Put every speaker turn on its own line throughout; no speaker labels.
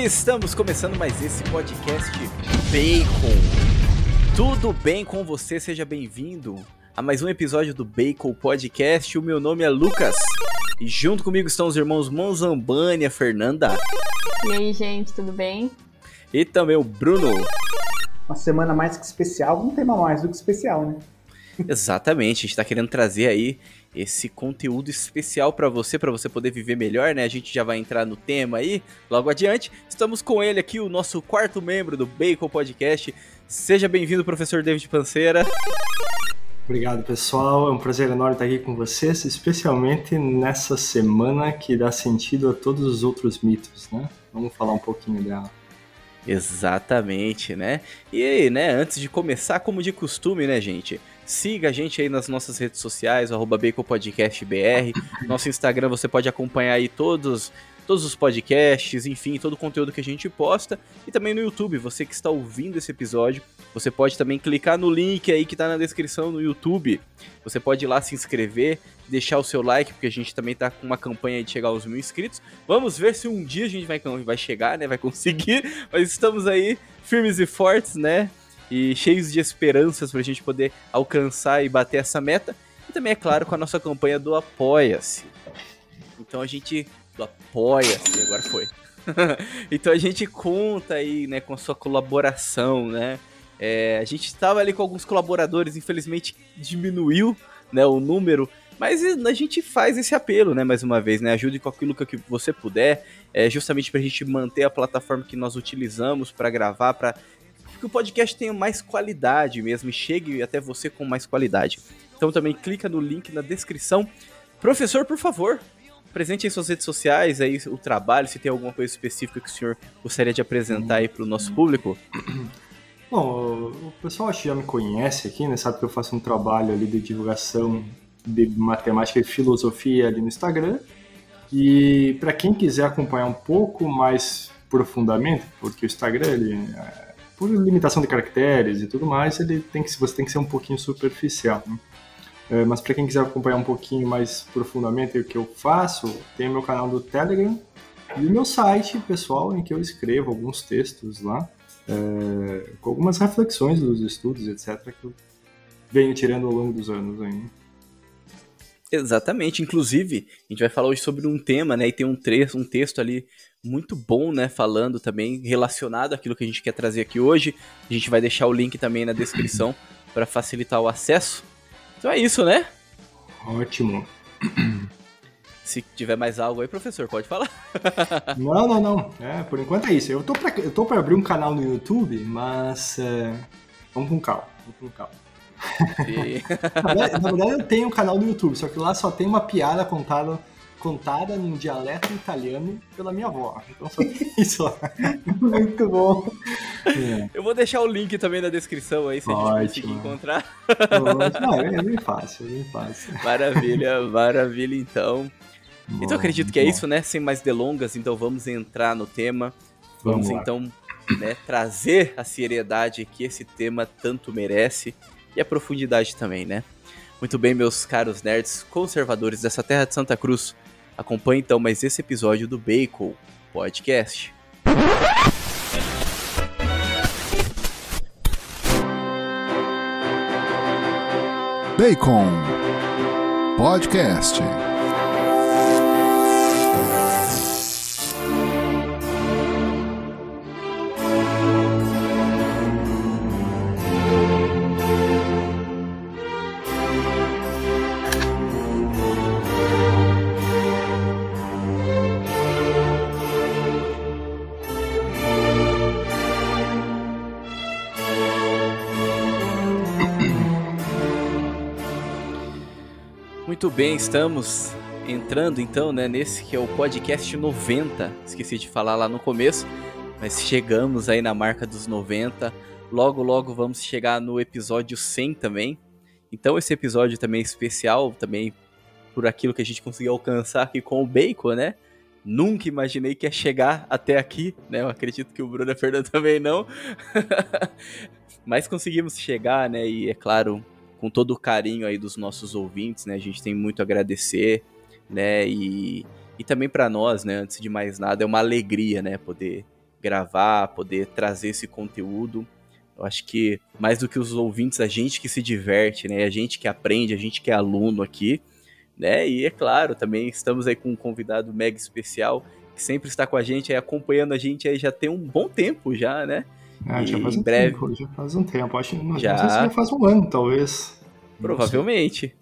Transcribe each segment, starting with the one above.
Estamos começando mais esse podcast Bacon. Tudo bem com você? Seja bem-vindo a mais um episódio do Bacon Podcast. O meu nome é Lucas e junto comigo estão os irmãos Monzambani e a Fernanda.
E aí, gente, tudo bem?
E também o Bruno.
Uma semana mais que especial, um tema mais do que especial, né?
Exatamente, a gente tá querendo trazer aí esse conteúdo especial pra você poder viver melhor, né? A gente já vai entrar no tema aí, logo adiante. Estamos com ele aqui, o nosso quarto membro do Bacon Podcast. Seja bem-vindo, professor David Panceira.
Obrigado, pessoal. É um prazer enorme estar aqui com vocês, especialmente nessa semana que dá sentido a todos os outros mitos, né? Vamos falar um pouquinho dela.
Exatamente, né? E aí, né, antes de começar, como de costume, né, gente? Siga a gente aí nas nossas redes sociais, @BaconPodcastBR. Nosso Instagram, você pode acompanhar aí todos os podcasts, enfim, todo o conteúdo que a gente posta. E também no YouTube, você que está ouvindo esse episódio, você pode também clicar no link aí que tá na descrição no YouTube. Você pode ir lá se inscrever, deixar o seu like, porque a gente também tá com uma campanha de chegar aos 1.000 inscritos. Vamos ver se um dia a gente vai chegar, né, vai conseguir. Mas estamos aí firmes e fortes, né, e cheios de esperanças pra gente poder alcançar e bater essa meta. E também, é claro, com a nossa campanha do Apoia-se. Então a gente... do Apoia-se, agora foi. Então a gente conta aí, né, com a sua colaboração, né? A gente estava ali com alguns colaboradores, infelizmente diminuiu, né, o número, mas a gente faz esse apelo, né, mais uma vez, né? Ajude com aquilo que você puder, justamente pra gente manter a plataforma que nós utilizamos para gravar, para que o podcast tenha mais qualidade mesmo e chegue até você com mais qualidade. Então também clica no link na descrição. Professor, por favor, apresente em suas redes sociais aí o trabalho, se tem alguma coisa específica que o senhor gostaria de apresentar aí para o nosso público.
Bom, o pessoal acho que já me conhece aqui, né? Sabe que eu faço um trabalho ali de divulgação de matemática e filosofia ali no Instagram. E para quem quiser acompanhar um pouco mais profundamente, porque o Instagram, ele, por limitação de caracteres e tudo mais, você tem que ser um pouquinho superficial, né? Mas para quem quiser acompanhar um pouquinho mais profundamente o que eu faço, tem o meu canal do Telegram e o meu site pessoal, em que eu escrevo alguns textos lá, com algumas reflexões dos estudos, etc., que eu venho tirando ao longo dos anos ainda.
Exatamente, inclusive, a gente vai falar hoje sobre um tema, né, e tem um texto ali muito bom, né, falando também relacionado àquilo que a gente quer trazer aqui hoje. A gente vai deixar o link também na descrição para facilitar o acesso. Então é isso, né?
Ótimo.
Se tiver mais algo aí, professor, pode falar.
Não. Por enquanto é isso. Eu tô pra abrir um canal no YouTube, mas vamos com calma. Na verdade, eu tenho um canal no YouTube, só que lá só tem uma piada contada num dialeto italiano pela minha avó. Então só tem isso lá.
Muito bom.
Eu vou deixar o link também na descrição aí, se a gente conseguir encontrar.
Não, é bem fácil.
Maravilha então. Então acredito que é isso, né? Sem mais delongas, então vamos entrar no tema. Vamos então, né, trazer a seriedade que esse tema tanto merece e a profundidade também, né? Muito bem, meus caros nerds conservadores dessa terra de Santa Cruz. Acompanhe então mais esse episódio do Bacon Podcast.
Bacon Podcast.
Muito bem, estamos entrando então, né, nesse que é o podcast 90. Esqueci de falar lá no começo, mas chegamos aí na marca dos 90. Logo vamos chegar no episódio 100 também. Então esse episódio também é especial, também por aquilo que a gente conseguiu alcançar aqui com o Bacon, né? Nunca imaginei que ia chegar até aqui, né? Eu acredito que o Bruno e a Fernanda também não. Mas conseguimos chegar, né? E é claro, com todo o carinho aí dos nossos ouvintes, né? A gente tem muito a agradecer, né? E também para nós, né? Antes de mais nada, é uma alegria, né? Poder gravar, poder trazer esse conteúdo. Eu acho que mais do que os ouvintes, a gente que se diverte, né? A gente que aprende, a gente que é aluno aqui, né? E é claro, também estamos aí com um convidado mega especial que sempre está com a gente, aí, acompanhando a gente aí já tem um bom tempo já, né?
Já faz um
breve...
tempo, já faz um tempo. Acho, não
já...
sei se já faz um ano, talvez.
Provavelmente.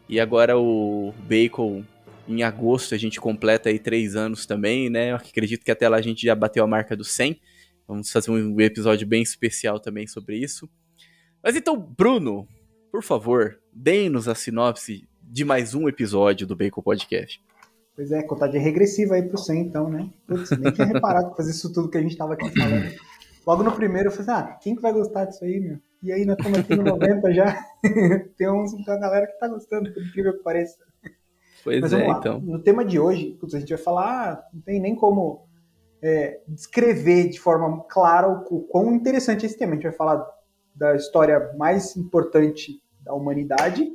E agora o Bacon, em agosto, a gente completa aí 3 anos também, né? Eu acredito que até lá a gente já bateu a marca do 100. Vamos fazer um episódio bem especial também sobre isso. Mas então, Bruno, por favor, deem-nos a sinopse de mais um episódio do Bacon Podcast.
Pois é, contagem regressiva aí pro 100, então, né? Putz, nem tinha reparado fazer isso tudo que a gente tava aqui falando. Logo no primeiro eu falei, quem que vai gostar disso aí, meu? E aí nós estamos aqui no 90 já. Tem uma galera que tá gostando, por incrível que pareça.
Pois
Mas
é,
vamos lá.
então.
No tema de hoje, putz, a gente vai falar, não tem nem como descrever de forma clara o quão interessante é esse tema. A gente vai falar da história mais importante da humanidade,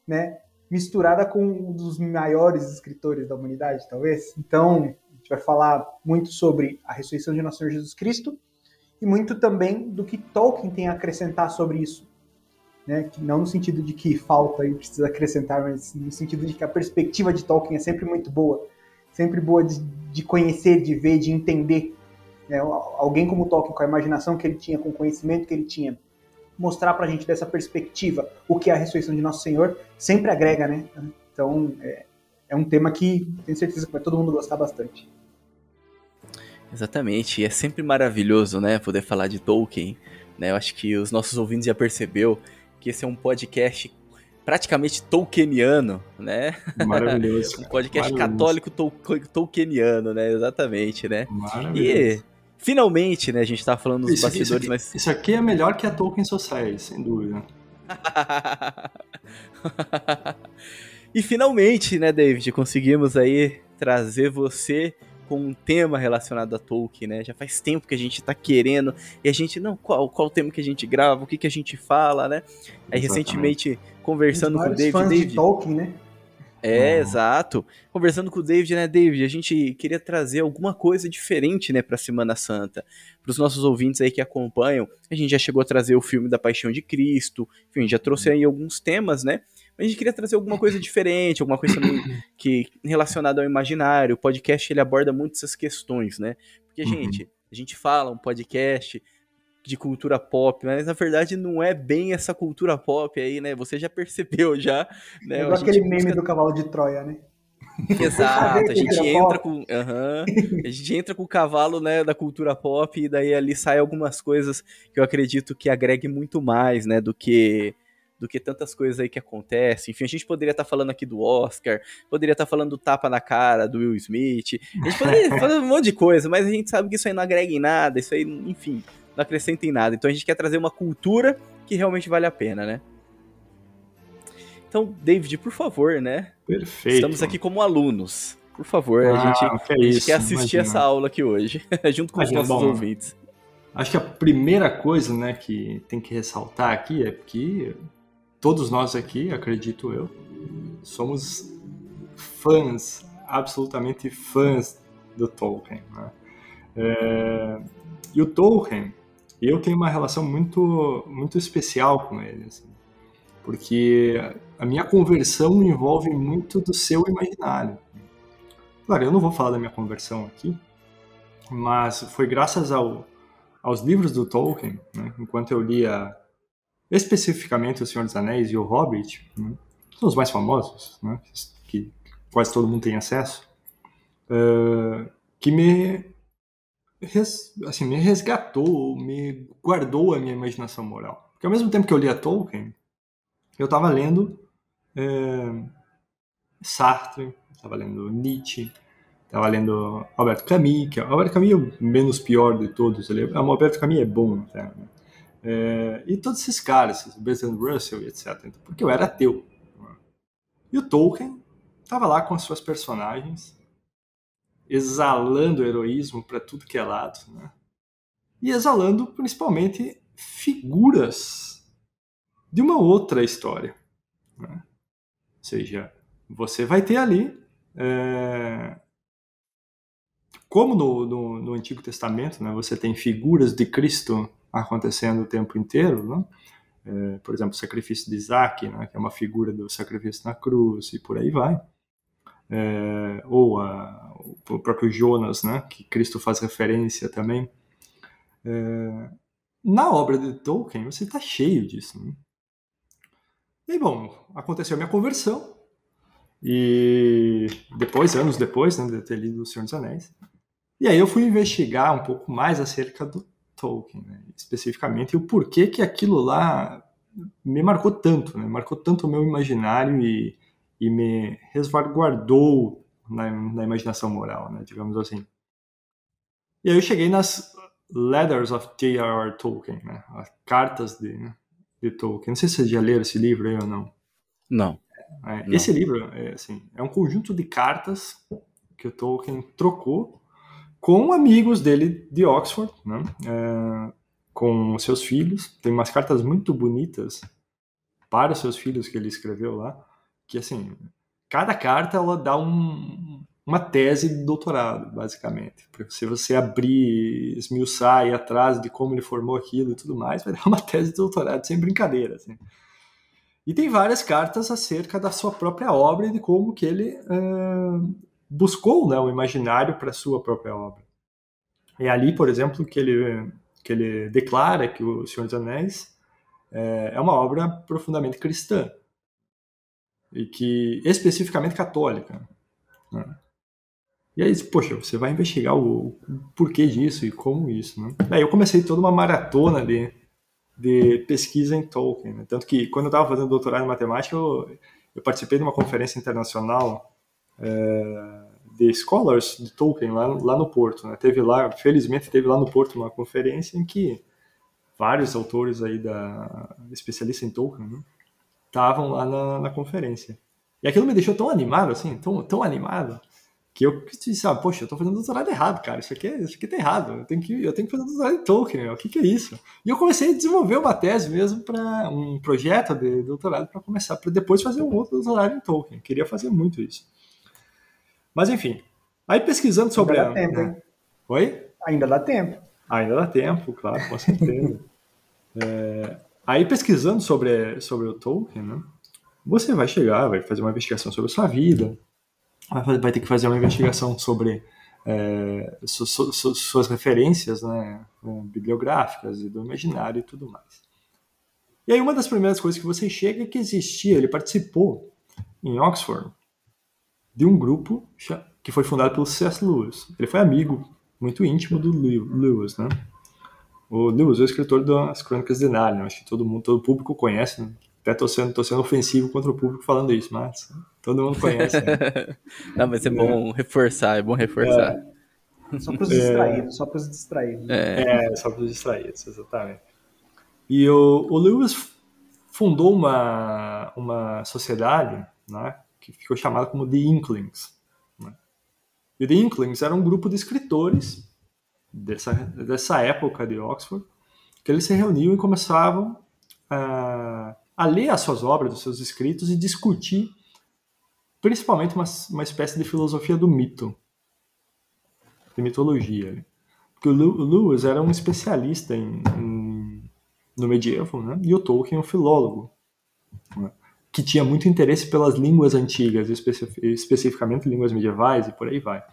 né? Misturada com um dos maiores escritores da humanidade, talvez. Então, a gente vai falar muito sobre a ressurreição de nosso Senhor Jesus Cristo e muito também do que Tolkien tem a acrescentar sobre isso. Né? Que não no sentido de que falta e precisa acrescentar, mas no sentido de que a perspectiva de Tolkien é sempre muito boa. Sempre boa de conhecer, de ver, de entender. Né? Alguém como Tolkien, com a imaginação que ele tinha, com o conhecimento que ele tinha, mostrar pra gente dessa perspectiva o que é a ressurreição de Nosso Senhor, sempre agrega, né? Então, é um tema que tenho certeza que vai todo mundo gostar bastante.
Exatamente, e é sempre maravilhoso, né, poder falar de Tolkien, né? Eu acho que os nossos ouvintes já percebeu que esse é um podcast praticamente tolkieniano, né?
Maravilhoso.
Um podcast católico tolkieniano, né? Exatamente, né?
Maravilhoso.
E finalmente, né, a gente tava falando dos bastidores, mas...
Isso aqui é melhor que a Tolkien Society, sem dúvida.
E finalmente, né, David, conseguimos aí trazer você com um tema relacionado a Tolkien, né? Já faz tempo que a gente tá querendo, e a gente, qual o tema que a gente grava, o que a gente fala, né? Aí recentemente, conversando com o David...
fãs de Tolkien, né?
Exato. Conversando com o David, né, David, a gente queria trazer alguma coisa diferente, né, pra Semana Santa. Para os nossos ouvintes aí que acompanham, a gente já chegou a trazer o filme da Paixão de Cristo, enfim, já trouxe aí alguns temas, né? A gente queria trazer alguma coisa diferente, alguma coisa também que relacionada ao imaginário. O podcast, ele aborda muito essas questões, né? Porque, gente, a gente fala um podcast de cultura pop, mas na verdade não é bem essa cultura pop aí, né? Você já percebeu, já, né?
Igual aquele meme do cavalo de Troia, né?
Exato, a gente entra com... a gente entra com o cavalo, né, da cultura pop, e daí ali sai algumas coisas que eu acredito que agregue muito mais, né, do que tantas coisas aí que acontecem. Enfim, a gente poderia estar falando aqui do Oscar, poderia estar falando do tapa na cara do Will Smith, a gente poderia falar um monte de coisa, mas a gente sabe que isso aí não agrega em nada, isso aí, enfim, não acrescenta em nada. Então a gente quer trazer uma cultura que realmente vale a pena, né? Então, David, por favor, né?
Perfeito.
Estamos aqui como alunos. Por favor, a gente quer assistir essa aula aqui hoje, junto com os nossos ouvintes.
Acho que a primeira coisa, né, que tem que ressaltar aqui é que todos nós aqui, acredito eu, somos fãs, absolutamente fãs do Tolkien. Né? E o Tolkien, eu tenho uma relação muito, muito especial com ele, assim, porque a minha conversão envolve muito do seu imaginário. Claro, eu não vou falar da minha conversão aqui, mas foi graças aos livros do Tolkien, né, enquanto eu lia especificamente O Senhor dos Anéis e O Hobbit, né, são os mais famosos, né, que quase todo mundo tem acesso, que me resgatou, me guardou a minha imaginação moral. Porque ao mesmo tempo que eu lia Tolkien, eu estava lendo Sartre, estava lendo Nietzsche, estava lendo Albert Camus, que Albert Camus é o menos pior de todos. Albert Camus é bom, até, né? E todos esses caras, Bertrand Russell, etc. Porque eu era ateu. E o Tolkien estava lá com as suas personagens, exalando heroísmo para tudo que é lado, né? E exalando principalmente figuras de uma outra história, né? Ou seja, você vai ter ali como no Antigo Testamento, né, você tem figuras de Cristo acontecendo o tempo inteiro, né? Por exemplo, o sacrifício de Isaac, né, que é uma figura do sacrifício na cruz, e por aí vai. Ou o próprio Jonas, né, que Cristo faz referência também. Na obra de Tolkien, você está cheio disso. Né? E, bom, aconteceu a minha conversão, e anos depois, né, de ter lido O Senhor dos Anéis, e aí eu fui investigar um pouco mais acerca do Tolkien, né, especificamente, e o porquê que aquilo lá me marcou tanto, né, marcou tanto o meu imaginário e me resguardou na imaginação moral, né, digamos assim. E aí eu cheguei nas Letters of J.R.R. Tolkien, né, as cartas de Tolkien. Não sei se vocês já leram esse livro aí ou não.
Não.
Esse livro é um conjunto de cartas que o Tolkien trocou com amigos dele de Oxford, né? Com seus filhos. Tem umas cartas muito bonitas para os seus filhos que ele escreveu lá, que assim, cada carta ela dá uma tese de doutorado, basicamente. Porque se você abrir, esmiuçar e ir atrás de como ele formou aquilo e tudo mais, vai dar uma tese de doutorado, sem brincadeira, assim. E tem várias cartas acerca da sua própria obra e de como que ele buscou, né, o imaginário para a sua própria obra. É ali, por exemplo, que ele declara que O Senhor dos Anéis é uma obra profundamente cristã e que especificamente católica. Né? E aí, poxa, você vai investigar o porquê disso e como isso. Né? Daí eu comecei toda uma maratona de pesquisa em Tolkien. Né? Tanto que, quando eu estava fazendo doutorado em matemática, eu participei de uma conferência internacional de scholars de Tolkien lá no Porto. Né? Felizmente, teve lá no Porto uma conferência em que vários autores aí especialistas em Tolkien, né, estavam lá na conferência. E aquilo me deixou tão animado, assim, tão animado, que eu disse, poxa, eu tô fazendo doutorado errado, cara, isso aqui tá errado, eu tenho que fazer doutorado em Tolkien, meu. O que é isso? E eu comecei a desenvolver uma tese mesmo, para um projeto de doutorado, para começar, para depois fazer um outro doutorado em Tolkien. Eu queria fazer muito isso. Mas enfim, aí pesquisando sobre...
Ainda dá tempo, hein?
Oi?
Ainda dá tempo.
Ainda dá tempo, claro, com certeza. Aí pesquisando sobre o Tolkien, né, você vai fazer uma investigação sobre a sua vida, vai ter que fazer uma investigação sobre suas referências, né, bibliográficas e do imaginário e tudo mais. E aí uma das primeiras coisas que você chega é que ele participou em Oxford de um grupo que foi fundado pelo C.S. Lewis. Ele foi amigo muito íntimo do Lewis, né? O Lewis é o escritor das Crônicas de Nárnia. Acho que todo o público conhece, né? Até tô sendo ofensivo contra o público falando isso, mas todo mundo conhece. Né?
Não, mas é bom reforçar,
Só para os distraídos, só para os distraídos.
Só para os distraídos, exatamente. E o Lewis fundou uma sociedade, né, que ficou chamada como The Inklings. Né? E The Inklings era um grupo de escritores dessa época de Oxford, que eles se reuniam e começavam a ler as suas obras, os seus escritos, e discutir principalmente uma espécie de filosofia do mito, de mitologia. Porque o Lewis era um especialista no medieval, né? E o Tolkien um filólogo, né? Que tinha muito interesse pelas línguas antigas, especificamente línguas medievais e por aí vai.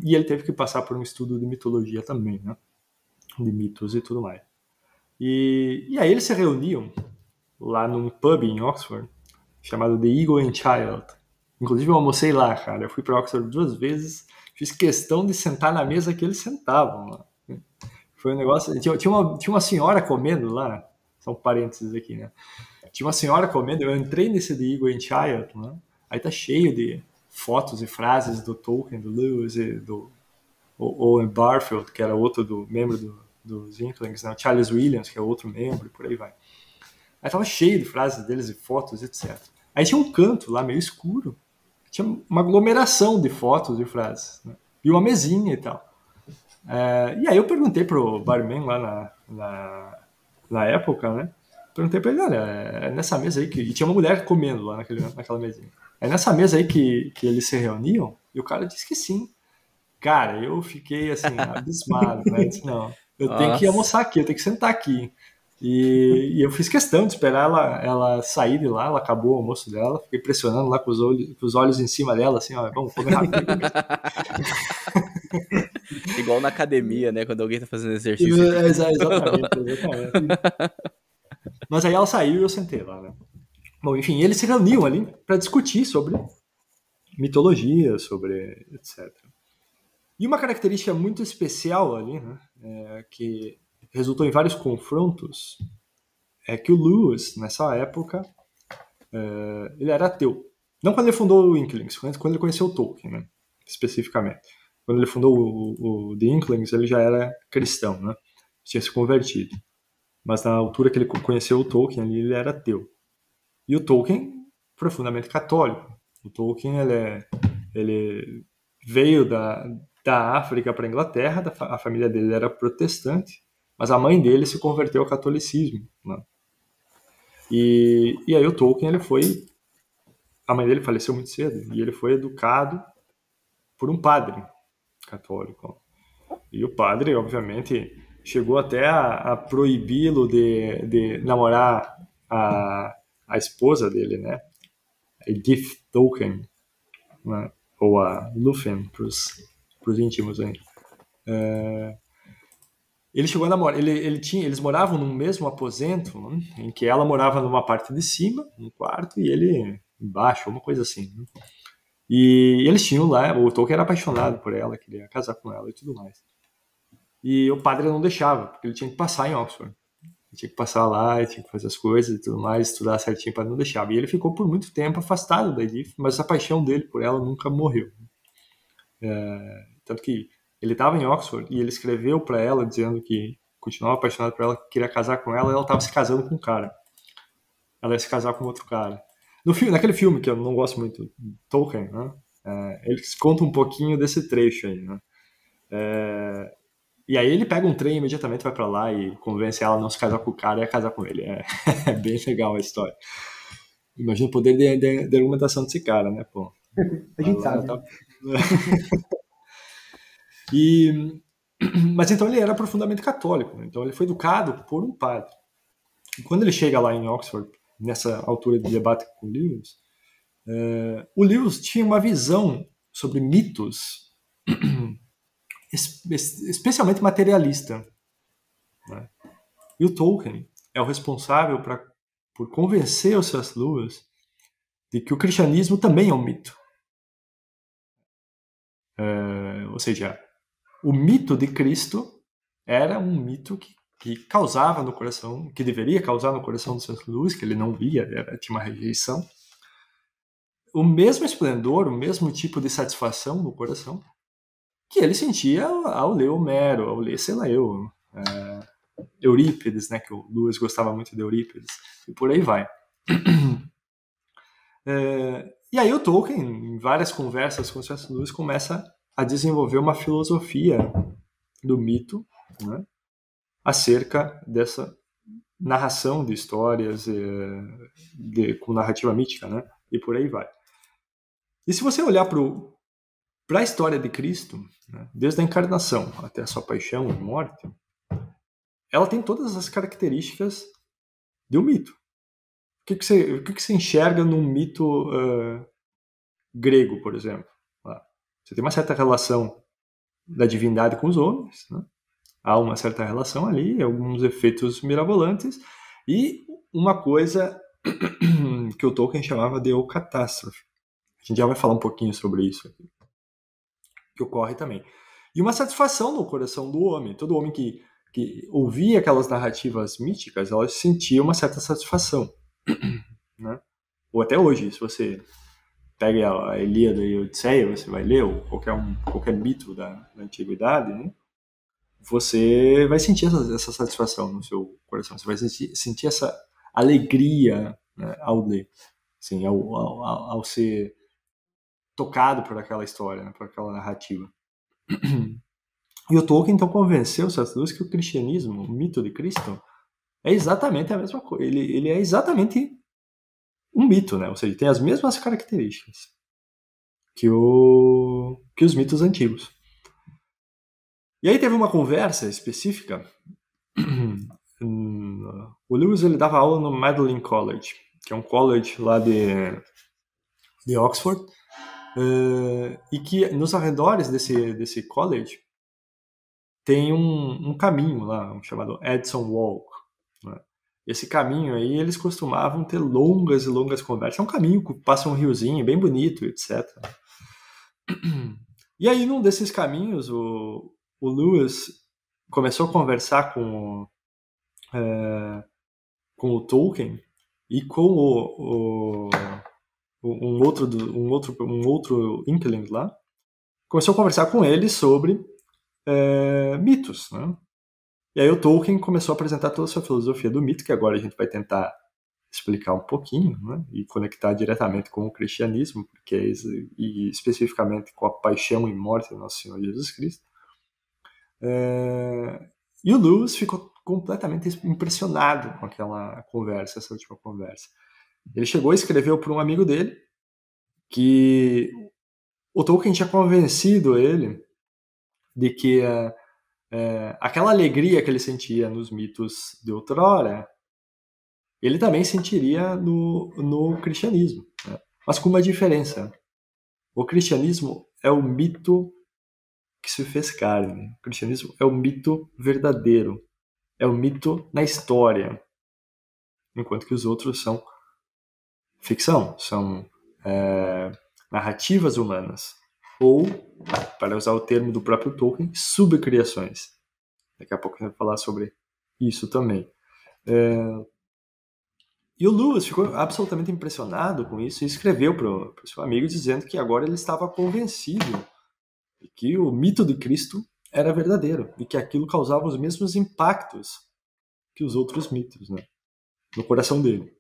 E ele teve que passar por um estudo de mitologia também, né? De mitos e tudo mais. E aí eles se reuniam lá num pub em Oxford, chamado The Eagle and Child. Inclusive eu almocei lá, cara. Eu fui para Oxford 2 vezes, fiz questão de sentar na mesa que eles sentavam lá. Foi um negócio... Tinha uma senhora comendo lá, são parênteses aqui, né? Tinha uma senhora comendo, eu entrei nesse The Eagle and Child, né? Aí tá cheio de fotos e frases do Tolkien, do Lewis e do Owen Barfield, que era outro membro dos Inklings, né? O Charles Williams, que é outro membro, e por aí vai. Aí tava cheio de frases deles e fotos, etc. Aí tinha um canto lá meio escuro, tinha uma aglomeração de fotos e frases, né? E uma mesinha e tal. E aí eu perguntei pro barman lá na época, né? Perguntei pra ele, olha, é nessa mesa aí que... E tinha uma mulher comendo lá naquela mesinha. É nessa mesa aí que eles se reuniam? E o cara disse que sim. Cara, eu fiquei assim, abismado, né? Eu disse, não, eu tenho que
Nossa.
almoçar aqui, eu tenho que sentar aqui. E eu fiz questão de esperar ela sair de lá, ela acabou o almoço dela, fiquei pressionando lá com os olhos em cima dela, assim, ó, vamos comer rápido.
Igual na academia, né? Quando alguém tá fazendo exercício.
Exatamente. Mas aí ela saiu e eu sentei lá, né? Bom, enfim, eles se reuniam ali para discutir sobre mitologia, sobre etc. E uma característica muito especial ali, né, que resultou em vários confrontos, é que o Lewis, nessa época, ele era ateu. Não quando ele fundou o Inklings, quando ele conheceu o Tolkien, né, especificamente. Quando ele fundou o The Inklings, ele já era cristão, né, tinha se convertido. Mas na altura que ele conheceu o Tolkien, ele era ateu. E o Tolkien, profundamente católico. O Tolkien, ele veio da África para a Inglaterra, a família dele era protestante, mas a mãe dele se converteu ao catolicismo, né? E aí o Tolkien, a mãe dele faleceu muito cedo, e ele foi educado por um padre católico. E o padre, obviamente, chegou até a proibi-lo de namorar a esposa dele, né? Edith Tolkien, né? Ou a Lúthien para os íntimos aí. Ele chegou a namorar, eles moravam no mesmo aposento, né? Em que ela morava numa parte de cima, num quarto, e ele embaixo, uma coisa assim, né? E eles tinham lá, o Tolkien era apaixonado por ela, queria casar com ela e tudo mais. E o padre não deixava, porque ele tinha que passar em Oxford. Ele tinha que passar lá, ele tinha que fazer as coisas e tudo mais, estudar certinho para não deixar. E ele ficou por muito tempo afastado da Edith, mas a paixão dele por ela nunca morreu. Tanto que ele estava em Oxford e ele escreveu para ela dizendo que continuava apaixonado por ela, que queria casar com ela, e ela estava se casando com um cara. Ela ia se casar com outro cara. Naquele filme, que eu não gosto muito, Tolkien, né? Eles contam um pouquinho desse trecho aí, né? E aí ele pega um trem imediatamente, vai pra lá e convence ela a não se casar com o cara e a casar com ele. É bem legal a história. Imagina o poder de argumentação desse cara, né, pô?
A gente sabe.
Tá... Mas então ele era profundamente católico, né? Então ele foi educado por um padre. E quando ele chega lá em Oxford, nessa altura de debate com o Lewis, o Lewis tinha uma visão sobre mitos especialmente materialista, né? E o Tolkien é o responsável por convencer o C.S. Lewis de que o cristianismo também é um mito. Ou seja, o mito de Cristo era um mito que causava no coração, que deveria causar no coração do C.S. Lewis, que ele não via, tinha uma rejeição, o mesmo esplendor, o mesmo tipo de satisfação no coração que ele sentia ao ler Homero, ao ler, sei lá, Eurípides, né, que o Lewis gostava muito de Eurípides, e por aí vai. E aí o Tolkien, em várias conversas com o C.S. Lewis, começa a desenvolver uma filosofia do mito, né, acerca dessa narração de histórias com narrativa mítica, né, e por aí vai. E se você olhar para a história de Cristo, né, desde a encarnação até a sua paixão e morte, ela tem todas as características de um mito. O que você enxerga num mito grego, por exemplo? Você tem uma certa relação da divindade com os homens, né? Há uma certa relação ali, alguns efeitos mirabolantes, e uma coisa que o Tolkien chamava de catástrofe. A gente já vai falar um pouquinho sobre isso aqui, que ocorre também. E uma satisfação no coração do homem. Todo homem que ouvia aquelas narrativas míticas, ela sentia uma certa satisfação, né? Ou até hoje, se você pega a Ilíada e a Odisseia, você vai ler, ou qualquer mito da antiguidade, né? Você vai sentir essa satisfação no seu coração, você vai sentir essa alegria, né, ao ler, assim, ao ser tocado por aquela história, né, por aquela narrativa. E o Tolkien então convenceu C.S. Lewis que o cristianismo, o mito de Cristo, é exatamente a mesma coisa. Ele é exatamente um mito, né? Ou seja, tem as mesmas características que os mitos antigos. E aí teve uma conversa específica. O Lewis, ele dava aula no Magdalen College, que é um college lá de Oxford, e que nos arredores desse college tem um caminho lá, chamado Edson Walk, né? Esse caminho aí, eles costumavam ter longas e longas conversas. É um caminho que passa um riozinho bem bonito, etc. E aí, num desses caminhos, o Lewis começou a conversar com o Tolkien e com um outro Inkling lá. Começou a conversar com ele sobre mitos, né? E aí o Tolkien começou a apresentar toda a sua filosofia do mito, que agora a gente vai tentar explicar um pouquinho, né? E conectar diretamente com o cristianismo, e especificamente com a paixão e morte do nosso Senhor Jesus Cristo. E o Lewis ficou completamente impressionado com aquela conversa, essa última conversa. Ele chegou e escreveu para um amigo dele que o Tolkien tinha convencido ele de que aquela alegria que ele sentia nos mitos de outrora, ele também sentiria no cristianismo, né? Mas com uma diferença. O cristianismo é o mito que se fez carne. O cristianismo é o mito verdadeiro. É o mito na história. Enquanto que os outros são ficção, são narrativas humanas. Ou, para usar o termo do próprio Tolkien, subcriações. Daqui a pouco a gente vai falar sobre isso também. E o Lewis ficou absolutamente impressionado com isso e escreveu para o seu amigo dizendo que agora ele estava convencido de que o mito de Cristo era verdadeiro e que aquilo causava os mesmos impactos que os outros mitos, né, no coração dele.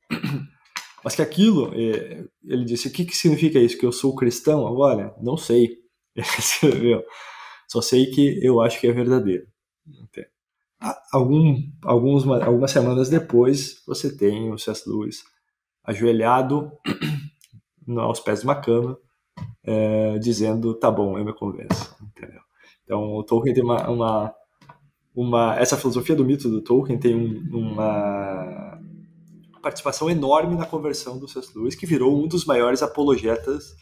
Mas que aquilo, ele disse, o que significa isso? Que eu sou cristão agora? Não sei. Só sei que eu acho que é verdadeiro. Algumas semanas depois, você tem o C.S. Lewis ajoelhado aos pés de uma cama, dizendo, tá bom, eu me convenço. Entendeu? Então, o Tolkien tem essa filosofia do mito do Tolkien tem uma participação enorme na conversão do C.S. Lewis, que virou um dos maiores apologetas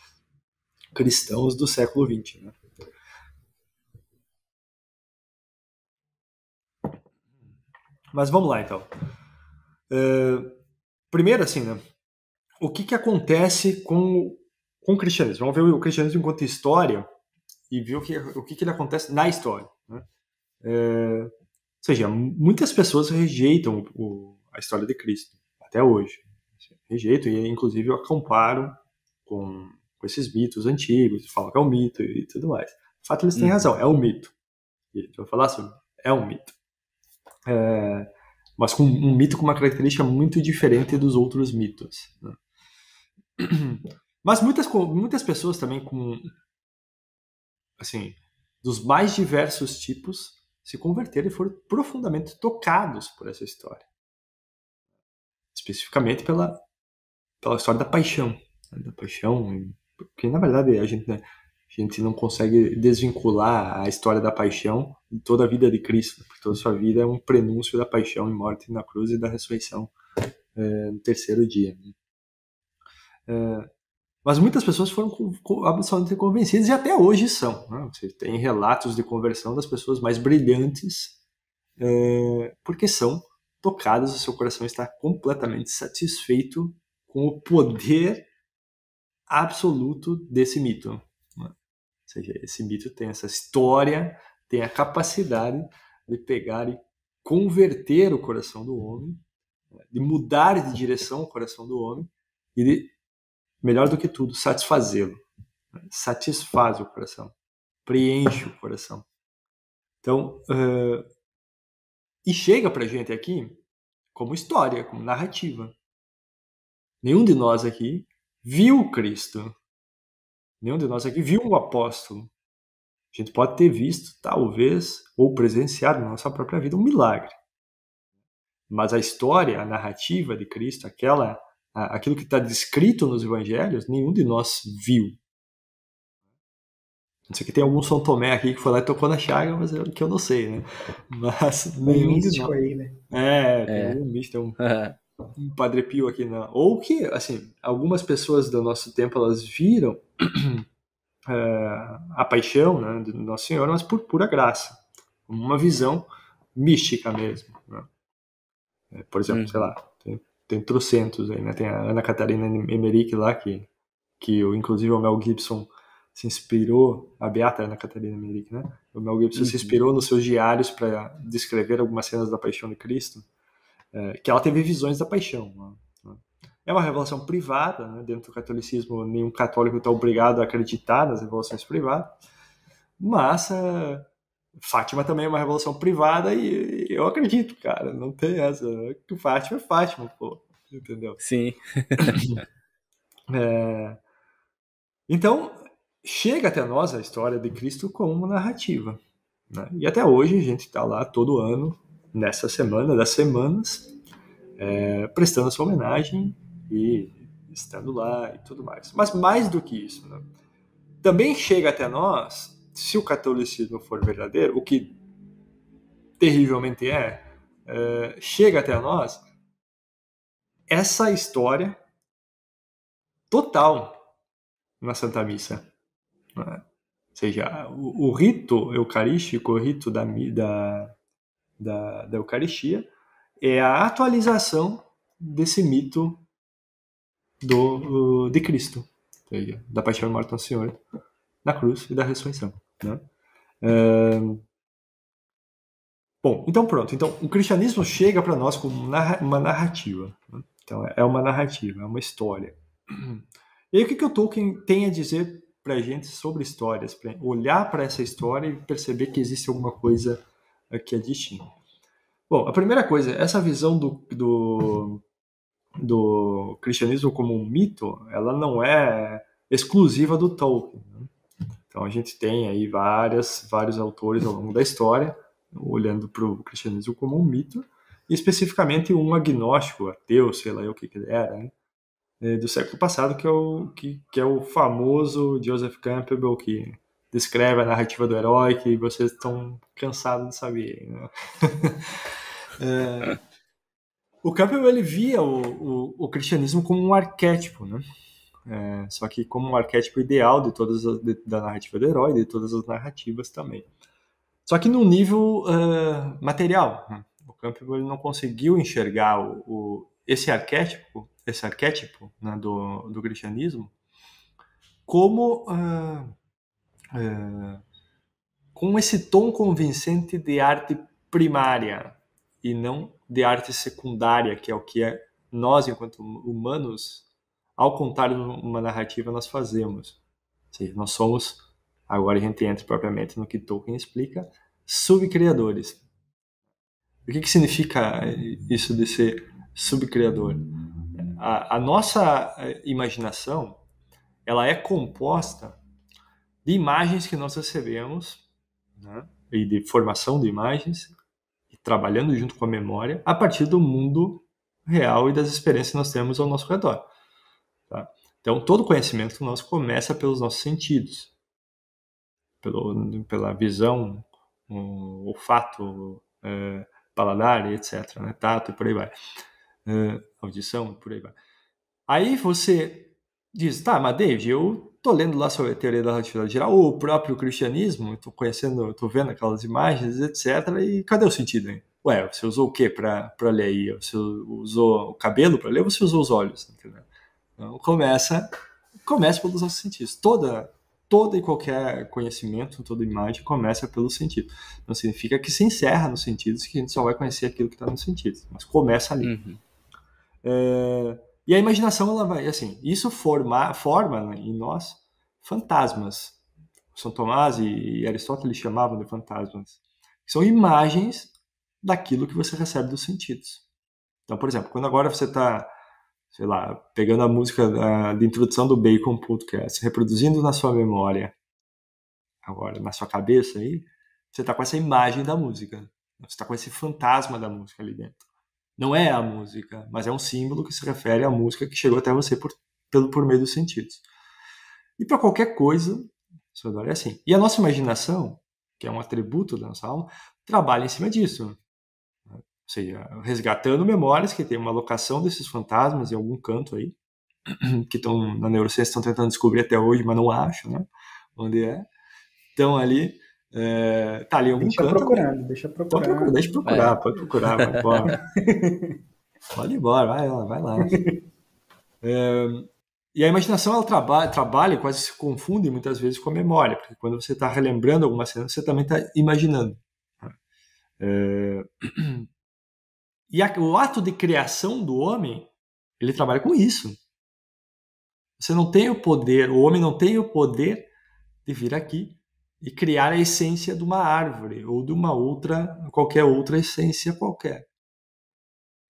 cristãos do século XX, né? Mas vamos lá, então. Primeiro, assim, né? O que acontece com o cristianismo? Vamos ver o cristianismo enquanto história e ver o que ele acontece na história, né? Ou seja, muitas pessoas rejeitam a história de Cristo, até hoje. Rejeitam e, inclusive, a comparam com esses mitos antigos, falam que é um mito e tudo mais. De fato, eles têm razão, é um mito. E a gente vai falar sobre é um mito. Mas com um mito com uma característica muito diferente dos outros mitos, né? Mas muitas pessoas também assim, dos mais diversos tipos se converteram e foram profundamente tocados por essa história. Especificamente pela história da paixão. Né? Da paixão, porque na verdade a gente não consegue desvincular a história da paixão de toda a vida de Cristo, porque toda a sua vida é um prenúncio da paixão e morte na cruz e da ressurreição no terceiro dia. Mas muitas pessoas foram absolutamente convencidas e até hoje são, né? Você tem relatos de conversão das pessoas mais brilhantes, porque são tocadas, o seu coração está completamente satisfeito com o poder absoluto desse mito, né? Ou seja, esse mito tem essa história, tem a capacidade de pegar e converter o coração do homem, de mudar de direção o coração do homem e de, melhor do que tudo, satisfazê-lo. Satisfaz o coração, preenche o coração. Então, e chega pra gente aqui como história, como narrativa. Nenhum de nós aqui viu Cristo. Nenhum de nós aqui viu um apóstolo. A gente pode ter visto, talvez, ou presenciado na nossa própria vida um milagre. Mas a história, a narrativa de Cristo, aquilo que está descrito nos evangelhos, nenhum de nós viu. Não sei que tem algum São Tomé aqui que foi lá e tocou na chaga, mas que eu não sei, né? Mas nenhum de
místico
nós.
aí, né?
Tem algum místico, tem um Padre Pio aqui. Ou que, assim, algumas pessoas do nosso tempo, elas viram a paixão, né, do Nosso Senhor, mas por pura graça. Uma visão mística mesmo, né? Por exemplo, sei lá, tem trocentos aí, né? Tem a Ana Catarina Emmerich lá, que inclusive o Mel Gibson se inspirou, a beata Ana Catarina Emmerich, né? O Mel Gibson se inspirou nos seus diários para descrever algumas cenas da Paixão de Cristo, que ela teve visões da paixão, né? É uma revelação privada, né? Dentro do catolicismo, nenhum católico está obrigado a acreditar nas revelações privadas, mas Fátima também é uma revelação privada e eu acredito, cara, não tem essa. Fátima é Fátima, pô, entendeu?
Sim.
Então, chega até nós a história de Cristo como uma narrativa, né? E até hoje a gente está lá todo ano, nessa semana das semanas, prestando essa homenagem e estando lá e tudo mais. Mas mais do que isso, né? Também chega até nós, se o catolicismo for verdadeiro, o que terrivelmente chega até nós essa história total na Santa Missa, né? Ou seja, o rito eucarístico, o rito da Eucaristia, é a atualização desse mito de Cristo, ou seja, da paixão e morte do Nosso Senhor na cruz e da ressurreição, né? Bom, então pronto. Então, o cristianismo chega para nós como uma narrativa, né? Então, é uma narrativa, é uma história. E aí, o que o Tolkien tem a dizer para a gente sobre histórias? Para olhar para essa história e perceber que existe alguma coisa que é distinta. Bom, a primeira coisa, essa visão do cristianismo como um mito, ela não é exclusiva do Tolkien, né? Então, a gente tem aí vários autores ao longo da história olhando para o cristianismo como um mito, e especificamente um agnóstico, ateu, sei lá o que ele era, né? Do século passado, que é o famoso Joseph Campbell, que descreve a narrativa do herói, que vocês estão cansados de saber, né? O Campbell, ele via o cristianismo como um arquétipo, né? Só que como um arquétipo ideal da narrativa do herói, de todas as narrativas também. Só que no nível material, né? O Campbell, ele não conseguiu enxergar esse arquétipo, né, do cristianismo como com esse tom convincente de arte primária e não de arte secundária, que é o que nós, enquanto humanos, ao contar uma narrativa, nós fazemos. Ou seja, nós somos, agora a gente entra propriamente no que Tolkien explica, subcriadores. O que significa isso de ser subcriador? A nossa imaginação, ela é composta de imagens que nós recebemos, né, e de formação de imagens, e trabalhando junto com a memória, a partir do mundo real e das experiências que nós temos ao nosso redor. Tá? Então, todo conhecimento nosso começa pelos nossos sentidos, pela visão, olfato, paladar, etc., né? Tato e por aí vai. Audição e por aí vai. Aí você diz, tá, mas David, eu tô lendo lá sobre a teoria da relatividade geral, ou o próprio cristianismo, tô vendo aquelas imagens, etc., e cadê o sentido aí? Ué, você usou o que para ler aí? Você usou o cabelo para ler ou você usou os olhos? Entendeu? Então começa pelos nossos sentidos. Todo e qualquer conhecimento, toda imagem começa pelo sentido. Não significa que se encerra nos sentidos, que a gente só vai conhecer aquilo que está nos sentidos, mas começa ali. E a imaginação, ela vai, assim, isso forma em nós fantasmas. São Tomás e Aristóteles chamavam de fantasmas. São imagens daquilo que você recebe dos sentidos. Então, por exemplo, quando agora você está, sei lá, pegando a música de introdução do Bacon Podcast, reproduzindo na sua memória, agora, na sua cabeça aí, você está com essa imagem da música. Você está com esse fantasma da música ali dentro. Não é a música, mas é um símbolo que se refere à música que chegou até você por meio dos sentidos. E para qualquer coisa, Sua dor é assim. E a nossa imaginação, que é um atributo da nossa alma, trabalha em cima disso. Ou seja, resgatando memórias que tem uma locação desses fantasmas em algum canto aí, que estão na neurociência, estão tentando descobrir até hoje, mas não acham, né? Onde é. Estão ali, tá ali em algum canto.
Deixa procurando.
Deixa procurar, pode procurar, vai embora. Pode ir embora, vai lá. E a imaginação, ela trabalha, quase se confunde muitas vezes com a memória, porque quando você está relembrando alguma cena, você também está imaginando. E o ato de criação do homem, ele trabalha com isso. Você não tem o poder, o homem não tem o poder de vir aqui e criar a essência de uma árvore ou de qualquer outra essência qualquer.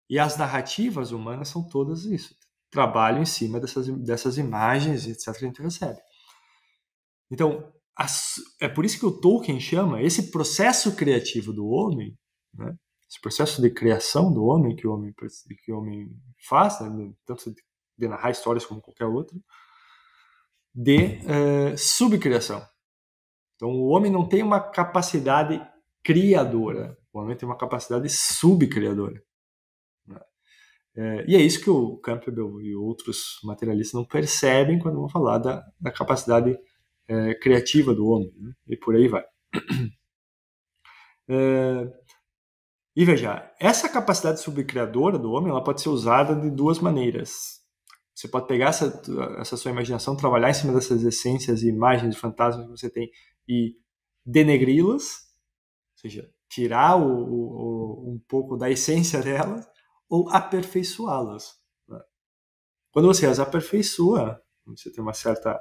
E as narrativas humanas são todas isso. Trabalham em cima dessas imagens, etc., que a gente recebe. Então, é por isso que o Tolkien chama esse processo criativo do homem, né, esse processo de criação do homem que o homem faz, né, tanto de narrar histórias como qualquer outro, de subcriação. Então, o homem não tem uma capacidade criadora, o homem tem uma capacidade subcriadora. E é isso que o Campbell e outros materialistas não percebem quando vão falar da capacidade criativa do homem, né? E por aí vai. E veja, essa capacidade subcriadora do homem, ela pode ser usada de duas maneiras. Você pode pegar essa sua imaginação, trabalhar em cima dessas essências e imagens de fantasmas que você tem e denegri-las, ou seja, tirar um pouco da essência delas, ou aperfeiçoá-las. Né? Quando você as aperfeiçoa, você tem uma certa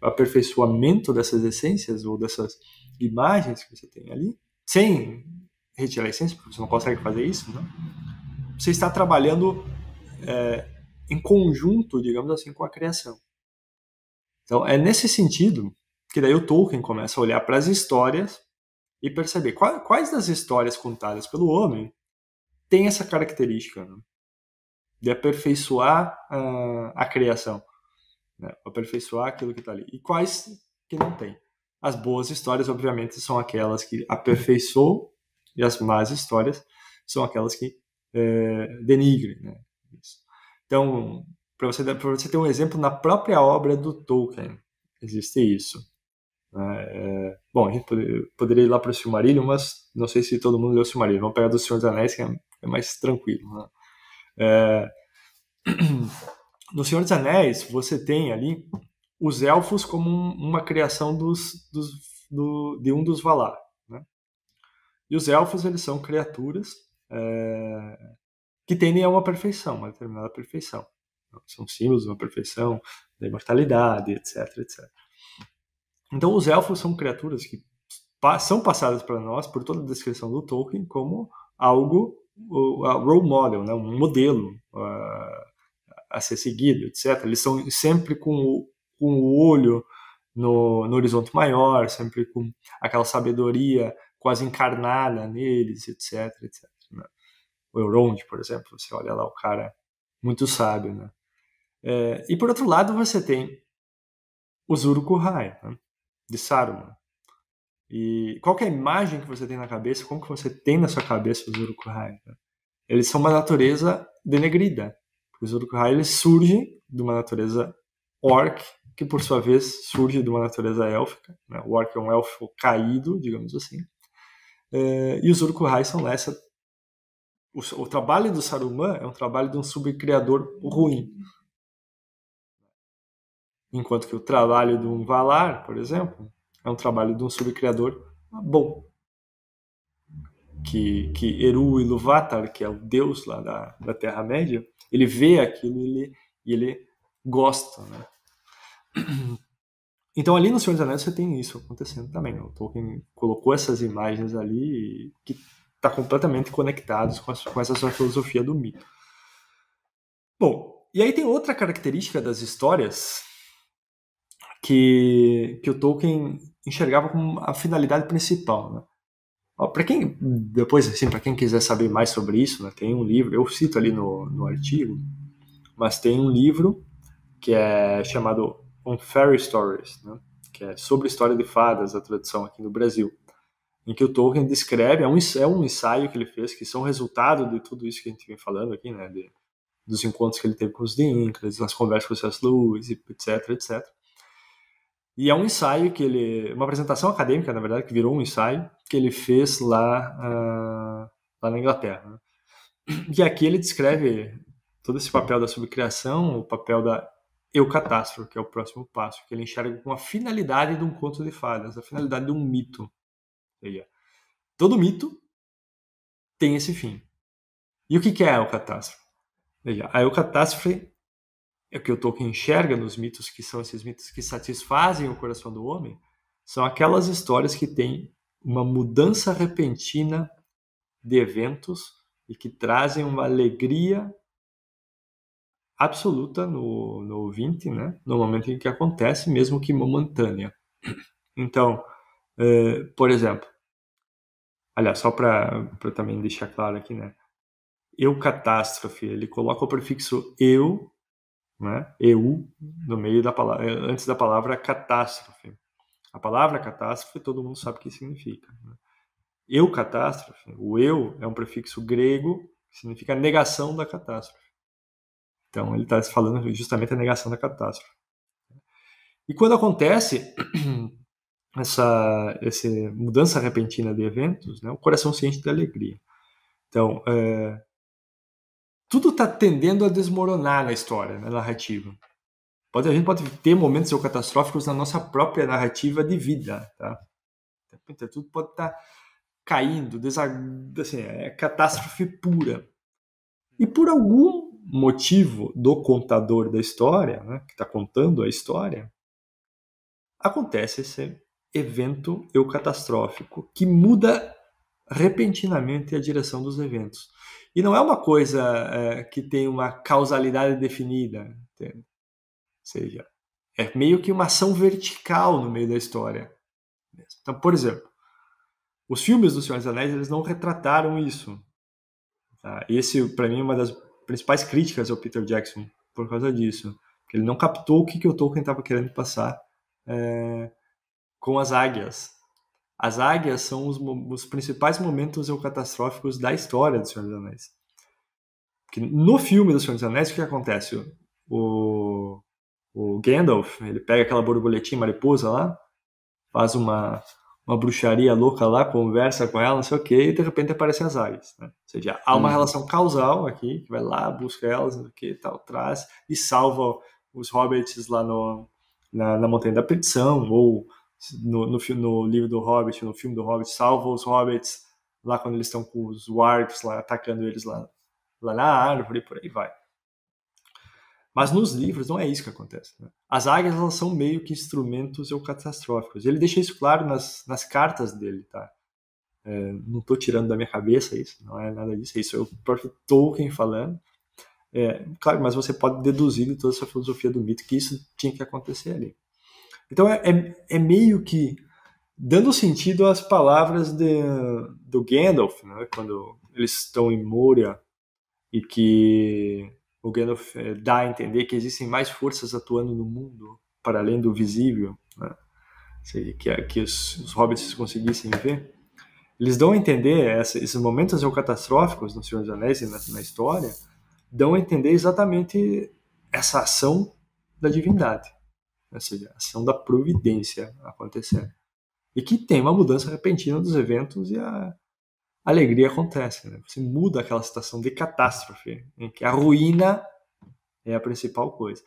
aperfeiçoamento dessas essências ou dessas imagens que você tem ali, sem retirar a essência, porque você não consegue fazer isso, né? Você está trabalhando em conjunto, digamos assim, com a criação. Então, é nesse sentido que daí o Tolkien começa a olhar para as histórias e perceber quais das histórias contadas pelo homem tem essa característica, né, de aperfeiçoar a criação, né, aperfeiçoar aquilo que está ali. E quais que não tem. As boas histórias, obviamente, são aquelas que aperfeiçoam, e as más histórias são aquelas que denigrem. Né? Então, para você ter um exemplo, na própria obra do Tolkien, existe isso. Bom, a gente poderia ir lá para o Silmarillion, mas não sei se todo mundo leu o Silmarillion. Vamos pegar do Senhor dos Anéis, que é mais tranquilo. Né? No Senhor dos Anéis, você tem ali os elfos como uma criação de um dos Valar. Né? E os elfos, eles são criaturas que tendem a uma perfeição, uma determinada perfeição. São símbolos de uma perfeição, da imortalidade, etc, etc. Então, os elfos são criaturas que são passadas para nós, por toda a descrição do Tolkien, como algo, a role model, né? Um modelo a ser seguido, etc. Eles são sempre com o olho no horizonte maior, sempre com aquela sabedoria quase encarnada neles, etc, etc. Né? O Elrond, por exemplo, você olha lá o cara muito sábio. Né? E, por outro lado, você tem os Uruk-hai, né? De Saruman. E qual que é a imagem que você tem na cabeça? Como que você tem na sua cabeça os Uruk-hai? Né? Eles são uma natureza denegrida. Os Uruk-hai, eles surgem de uma natureza orc, que por sua vez surge de uma natureza élfica. Né? O orc é um elfo caído, digamos assim. E os Uruk-hai são essa... O trabalho do Saruman é um trabalho de um subcriador ruim. Enquanto que o trabalho de um Valar, por exemplo, é um trabalho de um subcriador bom. Que Eru Ilúvatar, que é o deus lá da Terra-média, ele vê aquilo e ele gosta. Né? Então ali no Senhor dos Anéis você tem isso acontecendo também. O Tolkien colocou essas imagens ali que está completamente conectados com essa sua filosofia do mito. Bom, e aí tem outra característica das histórias que o Tolkien enxergava como a finalidade principal. Né? Para quem depois, assim, para quem quiser saber mais sobre isso, né, tem um livro, eu cito ali no artigo, mas tem um livro que é chamado On Fairy Stories, né, que é Sobre História de Fadas, a tradução aqui no Brasil, em que o Tolkien descreve, é um ensaio que ele fez, que são resultado de tudo isso que a gente vem falando aqui, né, dos encontros que ele teve com os Dinklage, as conversas com o C.S. Lewis, etc, etc. E é um ensaio uma apresentação acadêmica, na verdade, que virou um ensaio, que ele fez lá na Inglaterra, né? E aqui ele descreve todo esse papel da subcriação, o papel da eucatástrofe, que é o próximo passo, que ele enxerga com a finalidade de um conto de fadas, a finalidade de um mito. Ou seja, todo mito tem esse fim. E o que é a eucatástrofe? Veja, a eucatástrofe é o que o Tolkien enxerga nos mitos, que são esses mitos que satisfazem o coração do homem, são aquelas histórias que têm uma mudança repentina de eventos e que trazem uma alegria absoluta no ouvinte, né? No momento em que acontece, mesmo que momentânea. Então, por exemplo, aliás, só para também deixar claro aqui, né? Eucatástrofe, ele coloca o prefixo eu, né? Eu no meio da palavra, antes da palavra catástrofe. A palavra catástrofe todo mundo sabe o que significa, né? Eucatástrofe, o eu é um prefixo grego que significa negação da catástrofe. Então ele está falando justamente a negação da catástrofe. E quando acontece essa mudança repentina de eventos, né, o coração se enche de alegria. Então, tudo está tendendo a desmoronar na história, na narrativa. A gente pode ter momentos catastróficos na nossa própria narrativa de vida, tá? Tudo pode estar caindo, assim, é catástrofe pura. E por algum motivo do contador da história, né, que está contando a história, acontece esse evento eucatastrófico que muda repentinamente a direção dos eventos. E não é uma coisa que tem uma causalidade definida, entende? Ou seja, é meio que uma ação vertical no meio da história. Então, por exemplo, os filmes do Senhor dos Anéis, eles não retrataram isso. Tá? Esse, para mim, é uma das principais críticas ao Peter Jackson por causa disso. Porque ele não captou o que o Tolkien estava querendo passar com as águias. As águias são os principais momentos eucatastróficos da história do Senhor dos Anéis. Porque no filme do Senhor dos Anéis, o que acontece? O Gandalf, ele pega aquela borboletinha mariposa lá, faz uma bruxaria louca lá, conversa com ela, não sei o que, e de repente aparecem as águias, né? Ou seja, há uma relação causal aqui, que vai lá, busca elas, não sei o que, tal, traz, e salva os hobbits lá na Montanha da Perdição, ou no livro do Hobbit, no filme do Hobbit, salva os hobbits lá quando eles estão com os wargs lá, atacando eles lá na árvore, e por aí vai. Mas nos livros não é isso que acontece, né? As águias, elas são meio que instrumentos eucatastróficos. Ele deixa isso claro nas cartas dele, tá? Não estou tirando da minha cabeça isso, não é nada disso, isso é o próprio Tolkien falando. Claro, mas você pode deduzir de toda essa filosofia do mito que isso tinha que acontecer ali. Então é meio que dando sentido às palavras do Gandalf, né? Quando eles estão em Moria e que o Gandalf dá a entender que existem mais forças atuando no mundo para além do visível, né? Que os hobbits conseguissem ver. Eles dão a entender, esses momentos eucatastróficos no Senhor dos Anéis e na história, dão a entender exatamente essa ação da divindade, ou seja, a ação da providência acontecendo. E que tem uma mudança repentina dos eventos e a alegria acontece, né? Você muda aquela situação de catástrofe, em que a ruína é a principal coisa.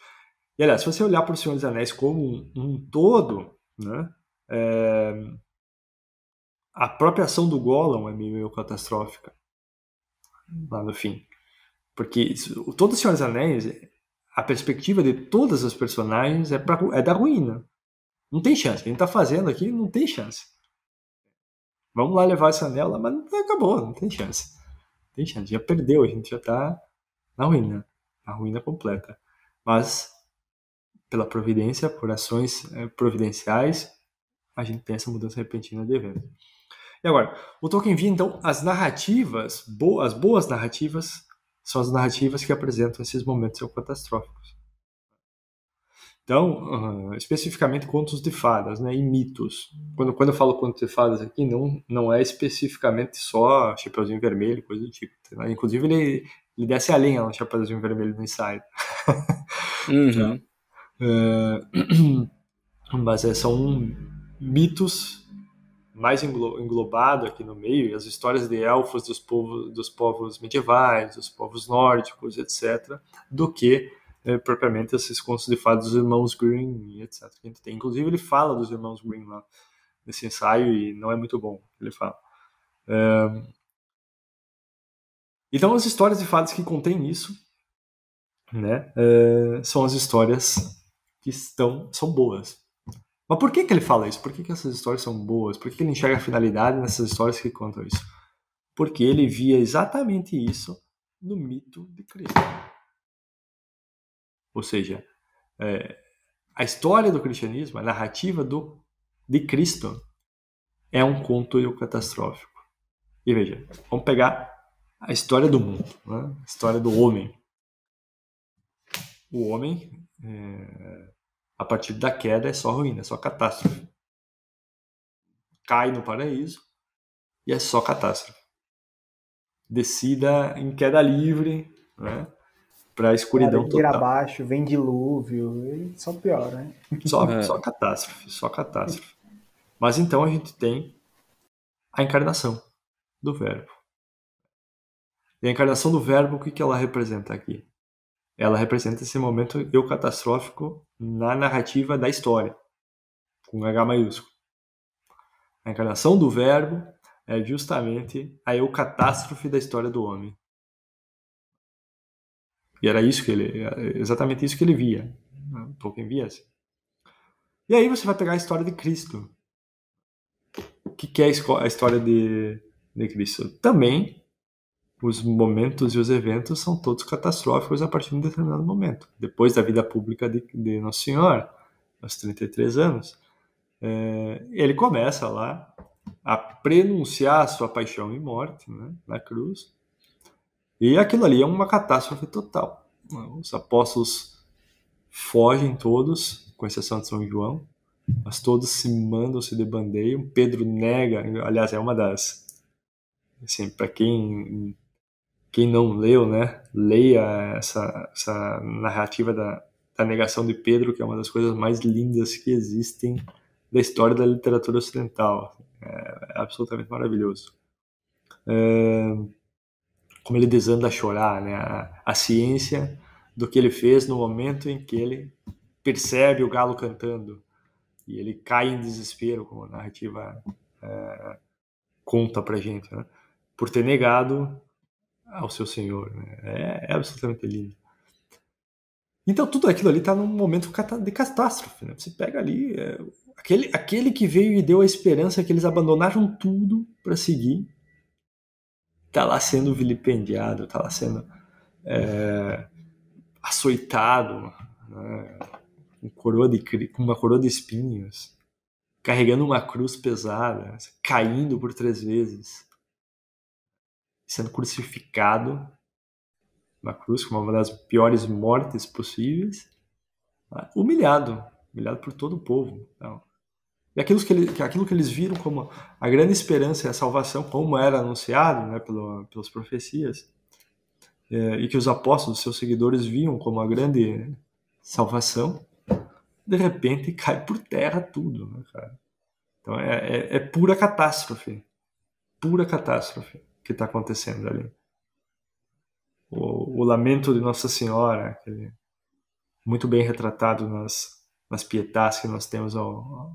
E, aliás, se você olhar para o Senhor dos Anéis como um todo, né, a própria ação do Gollum é meio catastrófica lá no fim. Porque todo o Senhor dos Anéis, a perspectiva de todas as personagens é da ruína. Não tem chance. O que a gente está fazendo aqui não tem chance. Vamos lá levar esse anel lá, mas acabou, não tem chance. Não tem chance, já perdeu, a gente já está na ruína completa. Mas, pela providência, por ações providenciais, a gente tem essa mudança repentina de evento. E agora, o Tolkien via, então, as narrativas, as boas narrativas, são as narrativas que apresentam esses momentos catastróficos. Então, especificamente contos de fadas, né, e mitos. Quando eu falo contos de fadas aqui, não é especificamente só Chapeuzinho Vermelho, coisa do tipo. Né? Inclusive, ele desce a linha no Chapeuzinho Vermelho no ensaio.
Uhum.
Mas são mitos mais englobado aqui no meio, e as histórias de elfos dos povos medievais, dos povos nórdicos, etc., do que propriamente esses contos de fadas dos irmãos Grimm, etc. Que a gente tem. Inclusive, ele fala dos irmãos Grimm lá nesse ensaio e não é muito bom o que ele fala. Então, as histórias de fadas que contêm isso, né, são as histórias que são boas. Mas por que ele fala isso? Por que essas histórias são boas? Por que ele enxerga a finalidade nessas histórias que contam isso? Porque ele via exatamente isso no mito de Cristo. Ou seja, a história do cristianismo, a narrativa de Cristo, é um conto eucatastrófico. E veja, vamos pegar a história do mundo, né? A história do homem. O homem, a partir da queda, é só ruína, é só catástrofe. Cai no paraíso e é só catástrofe. Descida em queda livre, né? Para a escuridão
vira
total.
abaixo, vem dilúvio, e só piora, né?
Só catástrofe, só catástrofe. Mas então a gente tem a encarnação do verbo. E a encarnação do verbo, o que ela representa aqui? Ela representa esse momento eucatastrófico na narrativa da história, com H maiúsculo. A encarnação do verbo é justamente a eucatástrofe da história do homem. E era exatamente isso que ele via. Tolkien via assim. E aí você vai pegar a história de Cristo. O que é a história de Cristo? Também os momentos e os eventos são todos catastróficos a partir de um determinado momento. Depois da vida pública de Nosso Senhor, aos 33 anos, ele começa lá a prenunciar a sua paixão e morte, né, na cruz. E aquilo ali é uma catástrofe total. Os apóstolos fogem todos, com exceção de São João, mas todos se mandam, se debandeiam. Pedro nega, aliás, é uma das... Assim, para quem não leu, né, leia essa narrativa da negação de Pedro, que é uma das coisas mais lindas que existem da história da literatura ocidental. É absolutamente maravilhoso. Como ele desanda a chorar, né, a ciência do que ele fez no momento em que ele percebe o galo cantando e ele cai em desespero, como a narrativa conta pra gente, né, por ter negado ao seu Senhor. Né? É absolutamente lindo. Então tudo aquilo ali está num momento de catástrofe. Né? Você pega ali aquele que veio e deu a esperança que eles abandonaram tudo para seguir, está lá sendo vilipendiado, está lá sendo açoitado, né? com uma coroa de espinhos, carregando uma cruz pesada, caindo por 3 vezes, sendo crucificado, uma cruz com uma das piores mortes possíveis, humilhado por todo o povo. Então, e aquilo que eles viram como a grande esperança e a salvação, como era anunciado, né, pelas profecias, e que os apóstolos, seus seguidores, viam como a grande salvação, de repente cai por terra tudo, né, cara? Então é pura catástrofe que está acontecendo ali. O lamento de Nossa Senhora, muito bem retratado nas pietás que nós temos ao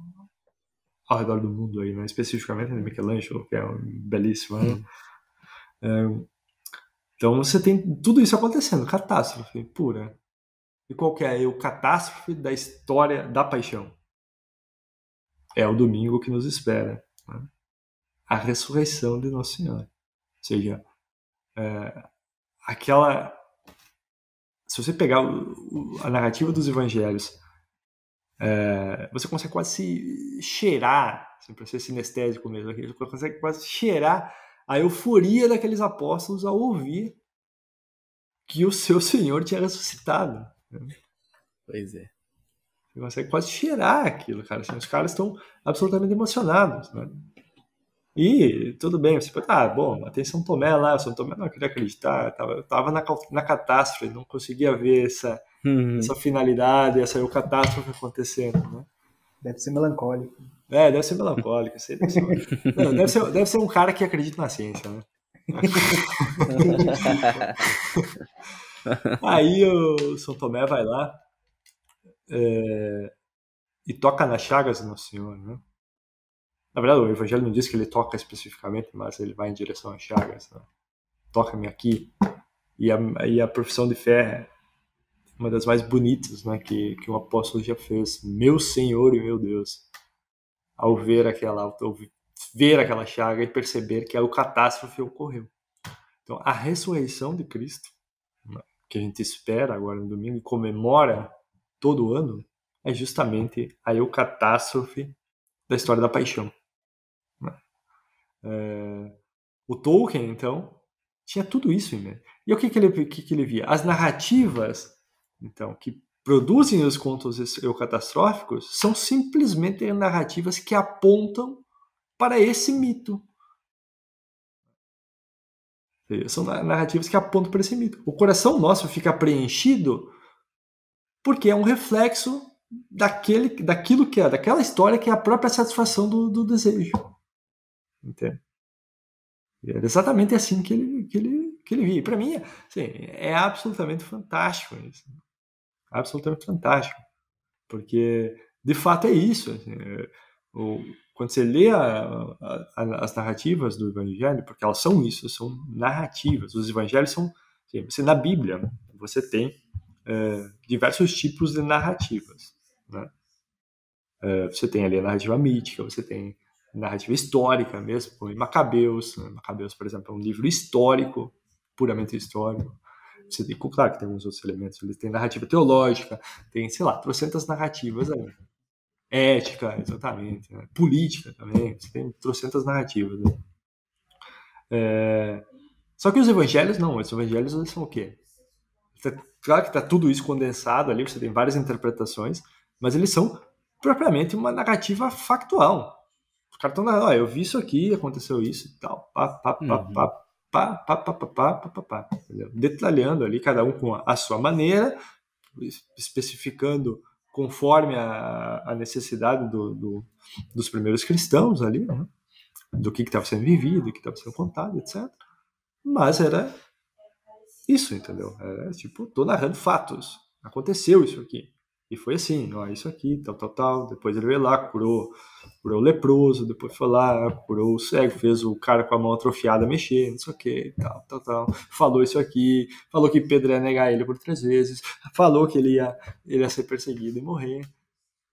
redor do mundo aí, né? Especificamente de Michelangelo, que é belíssimo, né? Então você tem tudo isso acontecendo, catástrofe pura. E qual que é o catástrofe da história da paixão? É o domingo que nos espera, né? A ressurreição de Nossa Senhora. Ou seja, se você pegar a narrativa dos evangelhos, você consegue quase cheirar, assim, para ser sinestésico mesmo, você consegue quase cheirar a euforia daqueles apóstolos ao ouvir que o seu Senhor tinha ressuscitado.
Pois é.
Você consegue quase cheirar aquilo, cara. Assim, os caras estão absolutamente emocionados, né? E tudo bem, você pode, bom, mas tem São Tomé lá, São Tomé não queria acreditar, eu tava na catástrofe, não conseguia ver essa finalidade, essa catástrofe acontecendo, né?
Deve ser melancólico.
Deve ser melancólico, sei lá. Não, deve ser um cara que acredita na ciência, né? Aí o São Tomé vai lá e toca nas chagas do Nosso Senhor, né? Na verdade, o Evangelho não diz que ele toca especificamente, mas ele vai em direção às chagas, né? Toca-me aqui. E a profissão de fé é uma das mais bonitas, né, que um apóstolo já fez. Meu Senhor e meu Deus. Ao ver aquela chaga e perceber que a catástrofe ocorreu. Então, a ressurreição de Cristo, que a gente espera agora no domingo e comemora todo ano, é justamente a eucatástrofe da história da paixão. O Tolkien, então, tinha tudo isso em mente. E o que ele via? As narrativas, então, que produzem os contos eucatastróficos são simplesmente narrativas que apontam para esse mito. São narrativas que apontam para esse mito. O coração nosso fica preenchido porque é um reflexo daquilo que é, daquela história que é a própria satisfação do desejo. Entende? Era exatamente assim que ele via. E para mim, assim, é absolutamente fantástico isso. Absolutamente fantástico. Porque, de fato, é isso. Assim, quando você lê as narrativas do Evangelho, porque elas são isso, são narrativas. Os Evangelhos são... Assim, na Bíblia, você tem diversos tipos de narrativas. Né? Você tem ali a narrativa mítica, você tem narrativa histórica mesmo, em Macabeus. Macabeus, por exemplo, é um livro histórico, puramente histórico. Você tem, claro que tem alguns outros elementos, ele tem narrativa teológica, tem, sei lá, trocentas narrativas aí. Ética, exatamente. Né? Política também, você tem trocentas narrativas. Né? Só que os evangelhos não, os evangelhos eles são o quê? Claro que está tudo isso condensado ali, você tem várias interpretações, mas eles são propriamente uma narrativa factual. Os caras estão narrando, eu vi isso aqui, aconteceu isso e tal, detalhando ali, cada um com a sua maneira, especificando conforme a necessidade dos primeiros cristãos ali, né? Do que estava sendo vivido, do que estava sendo contado, etc. Mas era isso, entendeu? Era tipo, tô narrando fatos. Aconteceu isso aqui. E foi assim, ó, isso aqui, tal. Depois ele veio lá, curou o leproso, depois foi lá, curou o cego, fez o cara com a mão atrofiada mexer, não sei o que, tal. Falou isso aqui, falou que Pedro ia negar ele por 3 vezes, falou que ele ia ser perseguido e morrer,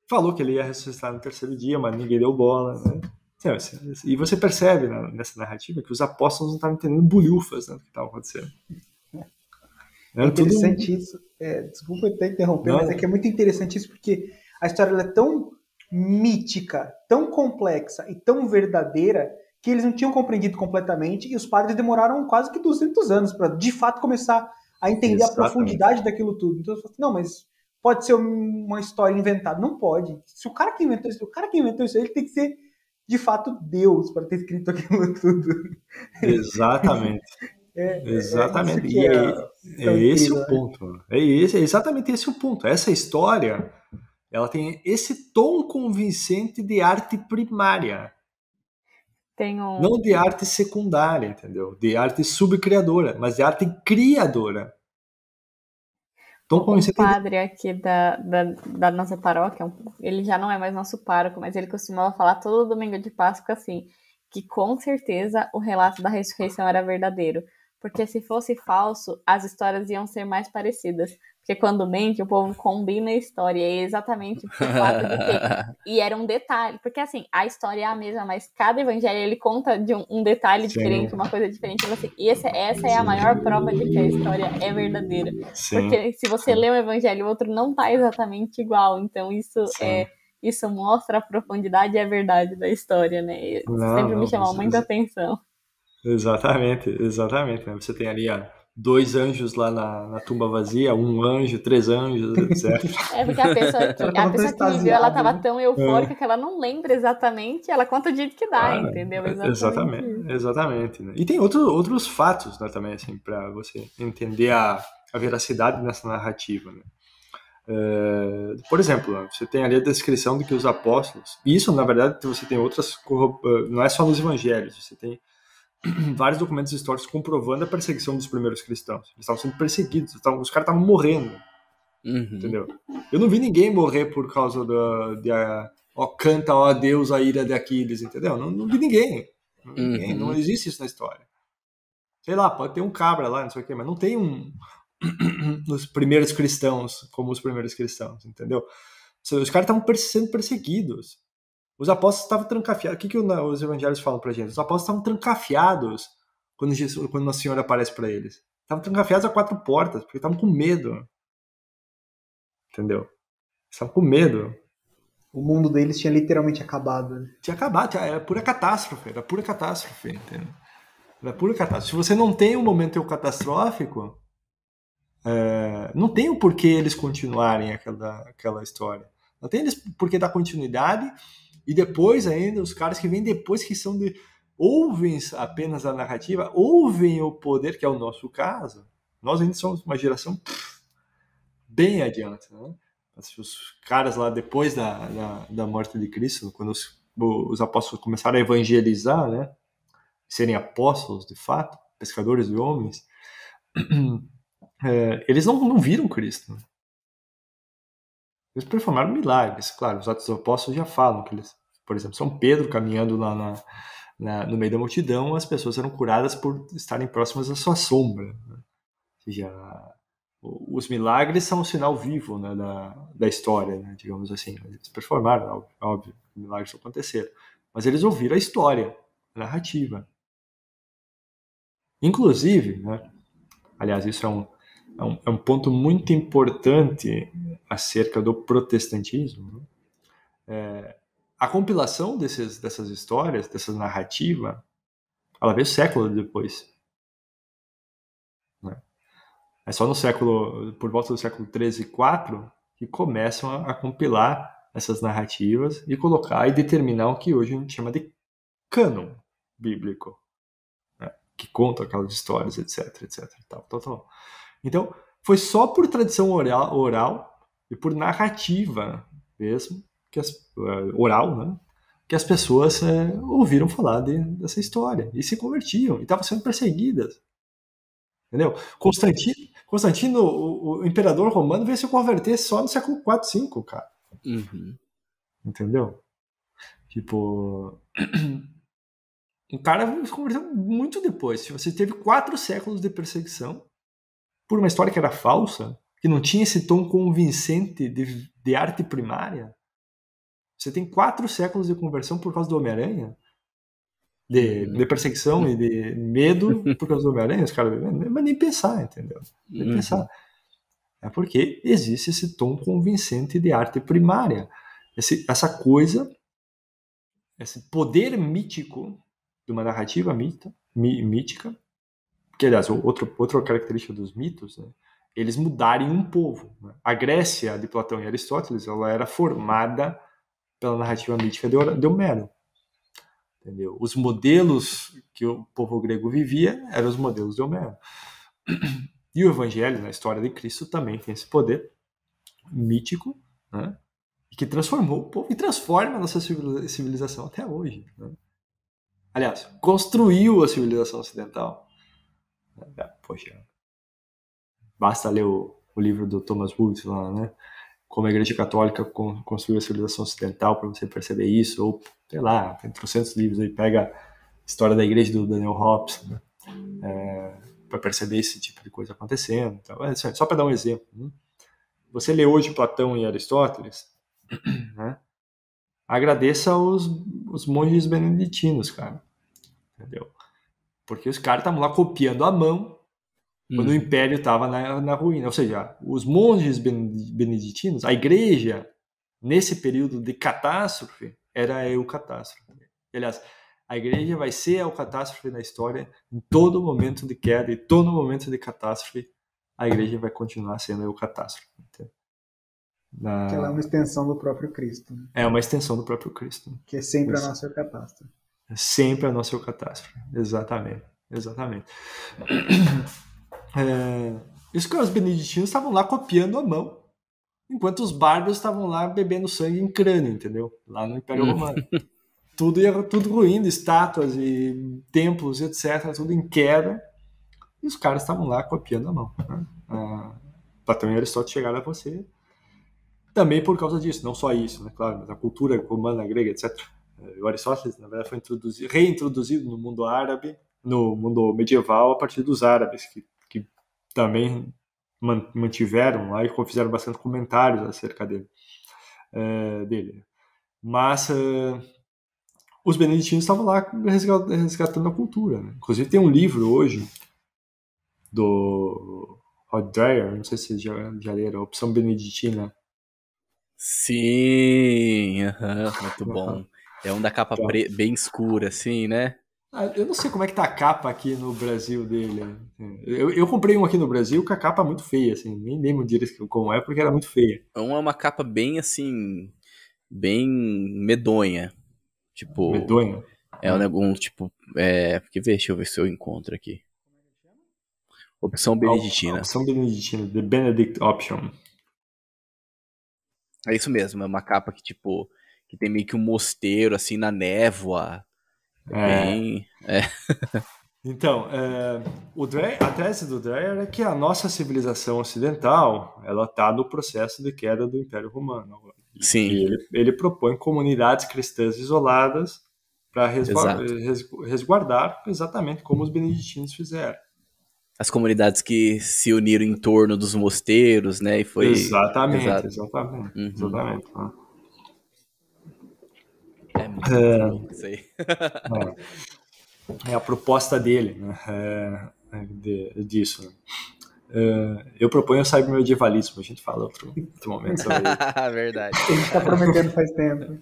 falou que ele ia ressuscitar no 3º dia, mas ninguém deu bola, né? E você percebe nessa narrativa que os apóstolos não estavam entendendo bolhufas, né, do que estava acontecendo.
É interessante isso. Desculpa até interromper, mas é que é muito interessante isso porque a história ela é tão mítica, tão complexa e tão verdadeira que eles não tinham compreendido completamente e os padres demoraram quase que 200 anos para de fato começar a entender a profundidade daquilo tudo. Então eu falo assim, não, mas pode ser uma história inventada. Não pode. Se o cara que inventou isso, ele tem que ser de fato Deus para ter escrito aquilo tudo.
Exatamente. Exatamente. É esse o ponto. É exatamente esse o ponto. Essa história, ela tem esse tom convincente de arte primária. Não de arte secundária, entendeu? De arte subcriadora, mas de arte criadora.
Um padre aqui da nossa paróquia, ele já não é mais nosso pároco, mas ele costumava falar todo domingo de Páscoa assim, que com certeza o relato da ressurreição era verdadeiro. Porque se fosse falso, as histórias iam ser mais parecidas. Porque quando mente, o povo combina a história. E é exatamente o fato de ter. E era um detalhe. Porque assim, a história é a mesma, mas cada evangelho ele conta de um detalhe diferente, uma coisa diferente. Assim, e essa é a maior prova de que a história é verdadeira. Sim. Porque se você lê um evangelho e o outro não tá exatamente igual. Então isso mostra a profundidade e a verdade da história, né? Sempre me chamou muita atenção.
Exatamente. Você tem ali 2 anjos lá na tumba vazia, 1 anjo, 3 anjos, etc.
Porque a pessoa que viveu, ela tava tão eufórica que ela não lembra exatamente, ela conta o jeito que dá, entendeu?
Exatamente. Né? E tem outros fatos, né, também, assim, para você entender a veracidade nessa narrativa, né? Por exemplo, você tem ali a descrição de que os apóstolos, e isso, na verdade, você tem outras, não é só nos evangelhos, você tem vários documentos históricos comprovando a perseguição dos primeiros cristãos. Eles estavam sendo perseguidos, os caras estavam morrendo. Entendeu? Eu não vi ninguém morrer por causa canta, ó Deus, a ira de Aquiles, entendeu? Não vi ninguém. Não existe isso na história. Sei lá, pode ter um cabra lá, não sei o quê, mas não tem os primeiros cristãos como os primeiros cristãos, entendeu? Os caras estavam sendo perseguidos. Os apóstolos estavam trancafiados. O que os evangelhos falam pra gente? Os apóstolos estavam trancafiados quando Nossa Senhora aparece para eles. Estavam trancafiados a 4 portas, porque estavam com medo. Entendeu? Estavam com medo.
O mundo deles tinha literalmente acabado.
Tinha acabado, era pura catástrofe. Entendeu? Era pura catástrofe. Se você não tem um momento catastrófico, não tem o porquê eles continuarem aquela história. Não tem porquê dar continuidade. E depois ainda, os caras que vêm depois, que são ouvem apenas a narrativa, ouvem o poder, que é o nosso caso. Nós ainda somos uma geração bem adiante, né? Os caras lá depois da morte de Cristo, quando os apóstolos começaram a evangelizar, né? Serem apóstolos de fato, pescadores de homens, eles não viram Cristo, né? Eles performaram milagres, claro. Os Atos dos Apóstolos já falam que eles, por exemplo, São Pedro caminhando lá no meio da multidão, as pessoas eram curadas por estarem próximas da sua sombra, né? Ou seja, os milagres são um sinal vivo, né, da história, né, digamos assim. Eles performaram, óbvio, milagres aconteceram, mas eles ouviram a história, a narrativa. Inclusive, né, aliás, isso é um ponto muito importante acerca do protestantismo, né? A compilação dessas histórias, dessa narrativa, ela veio séculos depois, né? É só por volta do século 13 e 4, que começam a compilar essas narrativas e colocar e determinar o que hoje a gente chama de cânon bíblico, né? Que conta aquelas histórias, etc. Tal. Então, foi só por tradição oral e por narrativa mesmo, oral, né, que as pessoas ouviram falar dessa história e se convertiam e estavam sendo perseguidas. Entendeu? Constantino, o imperador romano, veio se converter só no século 4, 5, cara. Entendeu? Tipo, o cara se converteu muito depois. Você teve 4 séculos de perseguição por uma história que era falsa, que não tinha esse tom convincente de arte primária. Você tem 4 séculos de conversão por causa do Homem-Aranha, de perseguição e de medo por causa do Homem-Aranha, os caras, mas nem pensar, entendeu? Nem pensar. É porque existe esse tom convincente de arte primária. Essa coisa, esse poder mítico de uma narrativa mítica, que, aliás, outra característica dos mitos, né, eles mudarem um povo, né? A Grécia de Platão e Aristóteles, ela era formada pela narrativa mítica de Homero. Entendeu? Os modelos que o povo grego vivia eram os modelos de Homero. E o Evangelho, na história de Cristo, também tem esse poder mítico, né, que transformou o povo e transforma a nossa civilização até hoje, né? Aliás, construiu a civilização ocidental. Poxa, basta ler o livro do Thomas Woods lá, né? Como a Igreja Católica construiu a civilização ocidental, para você perceber isso, ou, sei lá, tem 300 livros aí, pega a história da Igreja do Daniel Hobbes, né? Para perceber esse tipo de coisa acontecendo. Então, só para dar um exemplo, né? Você lê hoje Platão e Aristóteles, né? Agradeça os monges beneditinos, cara. Entendeu? Porque os caras estavam lá copiando à mão quando o Império estava na ruína. Ou seja, os monges beneditinos, a igreja, nesse período de catástrofe, era a catástrofe. Aliás, A igreja vai ser a catástrofe na história, em todo momento de queda e todo momento de catástrofe, a igreja vai continuar sendo a catástrofe.
Que ela é uma extensão do próprio Cristo. Né?
É uma extensão do próprio Cristo.
Que é sempre a nossa catástrofe.
É sempre a nossa catástrofe. Exatamente. Isso que os beneditinos estavam lá copiando a mão, enquanto os bárbaros estavam lá bebendo sangue em crânio, entendeu? Lá no Império Romano. Tudo ruindo, estátuas e templos, etc., tudo em queda. E os caras estavam lá copiando a mão. Né? Platão e Aristóteles chegaram a você. Também por causa disso, não só isso, né? Claro, mas a cultura romana, grega, etc. O Aristóteles, na verdade, foi reintroduzido no mundo árabe, no mundo medieval, a partir dos árabes, que também mantiveram lá e fizeram bastante comentários acerca dele. Mas os beneditinos estavam lá resgatando a cultura. Né? Inclusive tem um livro hoje do Rod Dreher, não sei se vocês já leram, Opção Beneditina.
Sim, muito bom. É um da capa bem escura, assim, né?
Eu não sei como é que tá a capa aqui no Brasil dele. Eu comprei um aqui no Brasil com a capa muito feia, assim, nem lembro direito como é, porque era muito feia.
É uma capa bem, assim, bem medonha. Tipo...
Medonha?
É um tipo... deixa eu ver se eu encontro aqui. Opção Beneditina.
Opção Beneditina, The Benedict Option.
É isso mesmo, é uma capa que, tipo, que tem meio que um mosteiro, assim, na névoa.
Então, a tese do Dreher é que a nossa civilização ocidental, ela está no processo de queda do Império Romano.
Sim.
E ele propõe comunidades cristãs isoladas para resguardar exatamente como os beneditinos fizeram.
As comunidades que se uniram em torno dos mosteiros, né? E foi...
Exatamente.
Uhum.
Exatamente.
É muito louco isso aí.
É a proposta dele, né? Disso. Né? Eu proponho o cybermedievalismo, a gente fala outro momento sobre isso.
Verdade.
A gente tá prometendo faz tempo.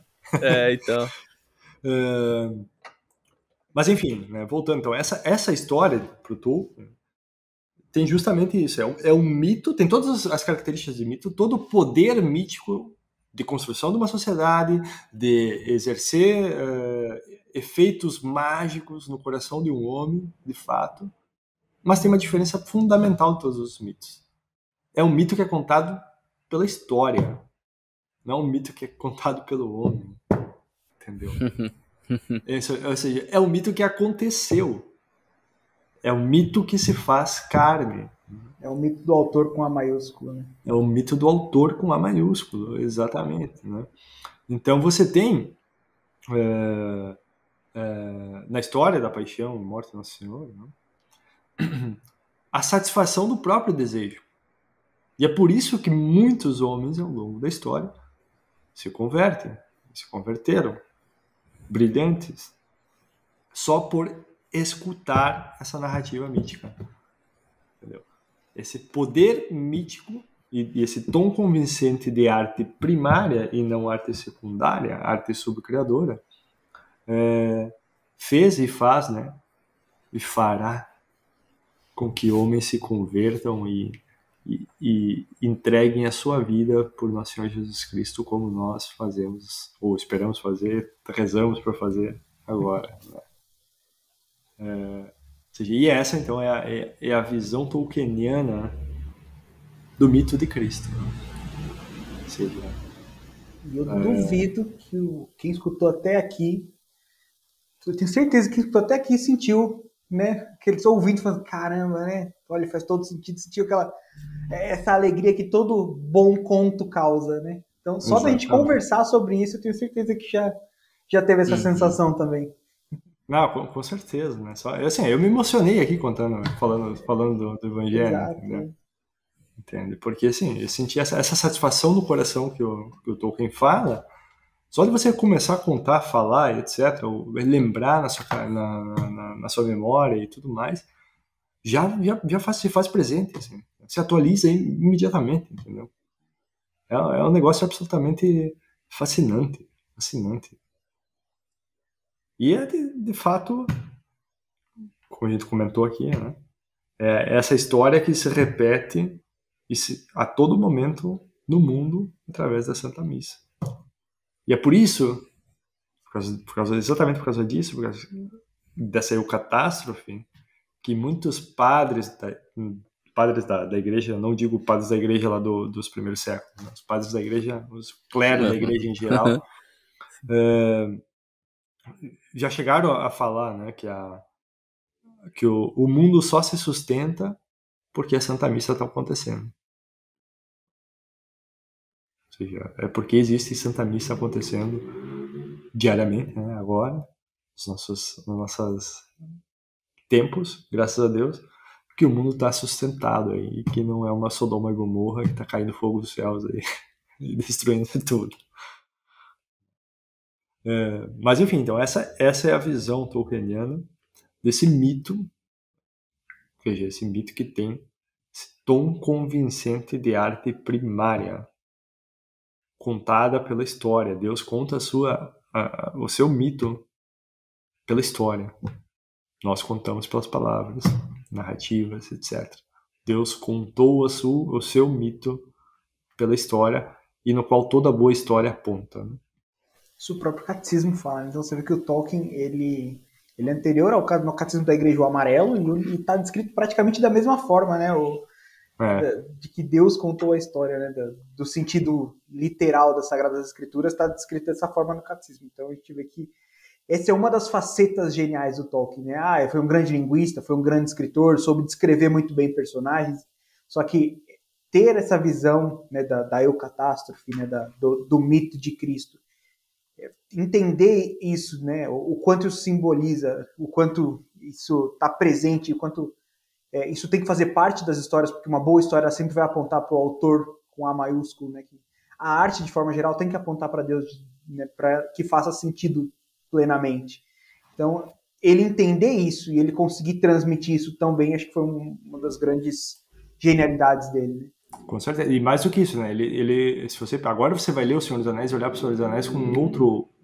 Então.
Mas enfim, né? Voltando, então, essa história pro Tolkien tem justamente isso, é um mito, tem todas as características de mito, todo o poder mítico de construção de uma sociedade, de exercer efeitos mágicos no coração de um homem, de fato, mas tem uma diferença fundamental de todos os mitos. É um mito que é contado pela história, não é um mito que é contado pelo homem, entendeu? Ou seja, é um mito que aconteceu. É um mito que se faz carne.
É o mito do autor com A maiúsculo, né?
É o mito do autor com A maiúsculo, exatamente. Né? Então você tem, na história da paixão e morte do Nosso Senhor, né? A satisfação do próprio desejo. E é por isso que muitos homens, ao longo da história, se converteram, brilhantes, só por escutar essa narrativa mítica. Entendeu? Esse poder mítico e esse tom convincente de arte primária e não arte secundária, arte subcriadora, fez e faz, né? E fará com que homens se convertam e entreguem a sua vida por nosso Senhor Jesus Cristo, como nós fazemos, ou esperamos fazer, rezamos para fazer agora. Né? Ou seja, e essa, então, é a visão tolkieniana do mito de Cristo. Ou seja,
eu duvido que quem escutou até aqui, eu tenho certeza que quem escutou até aqui sentiu, né, aqueles ouvintes falando, caramba, né, olha, faz todo sentido, sentiu essa alegria que todo bom conto causa, né. Então, só da gente conversar sobre isso, eu tenho certeza que já teve essa sensação também.
Não, com certeza, né? Assim, eu me emocionei aqui falando do Evangelho,
Exato,
entendeu? Entende? Porque assim, eu senti essa satisfação no coração que o Tolkien fala, só de você começar a contar, falar, etc., ou lembrar na sua memória e tudo mais, se faz presente, assim, se atualiza imediatamente, entendeu? É um negócio absolutamente fascinante. E é de fato, como a gente comentou aqui, né? É essa história que se repete a todo momento no mundo através da Santa Missa. E é por isso, exatamente por causa disso, por causa dessa eucatástrofe, que muitos padres da igreja, não digo padres da igreja lá dos primeiros séculos, né? Os padres da igreja, os clérigos da igreja em geral, já chegaram a falar, né, que o mundo só se sustenta porque a Santa Missa está acontecendo. Ou seja, é porque existe Santa Missa acontecendo diariamente, né, agora, nos nossos tempos, graças a Deus, que o mundo está sustentado aí, e que não é uma Sodoma e Gomorra que está caindo fogo dos céus aí e destruindo tudo. Mas enfim, então essa é a visão tolkieniana desse mito, ou seja, esse mito que tem esse tom convincente de arte primária, contada pela história. Deus conta o seu mito pela história. Nós contamos pelas palavras, narrativas, etc. Deus contou o seu mito pela história e no qual toda boa história aponta. Né?
Isso o próprio catecismo fala. Então você vê que o Tolkien, ele é anterior ao catecismo da Igreja, o amarelo, e está descrito praticamente da mesma forma, né? De que Deus contou a história, né? Do sentido literal das Sagradas Escrituras, está descrito dessa forma no catecismo. Então a gente vê que essa é uma das facetas geniais do Tolkien, né? Foi um grande linguista, foi um grande escritor, soube descrever muito bem personagens, só que ter essa visão, né, da eucatástrofe, né, do mito de Cristo, entender isso, né, o quanto isso simboliza, o quanto isso está presente, o quanto isso tem que fazer parte das histórias, porque uma boa história sempre vai apontar para o autor com A maiúsculo, né, que a arte, de forma geral, tem que apontar para Deus, né, para que faça sentido plenamente. Então, ele entender isso e ele conseguir transmitir isso tão bem, acho que foi uma das grandes genialidades dele, né?
Com certeza. E mais do que isso, né? Agora você vai ler O Senhor dos Anéis e olhar para O Senhor dos Anéis com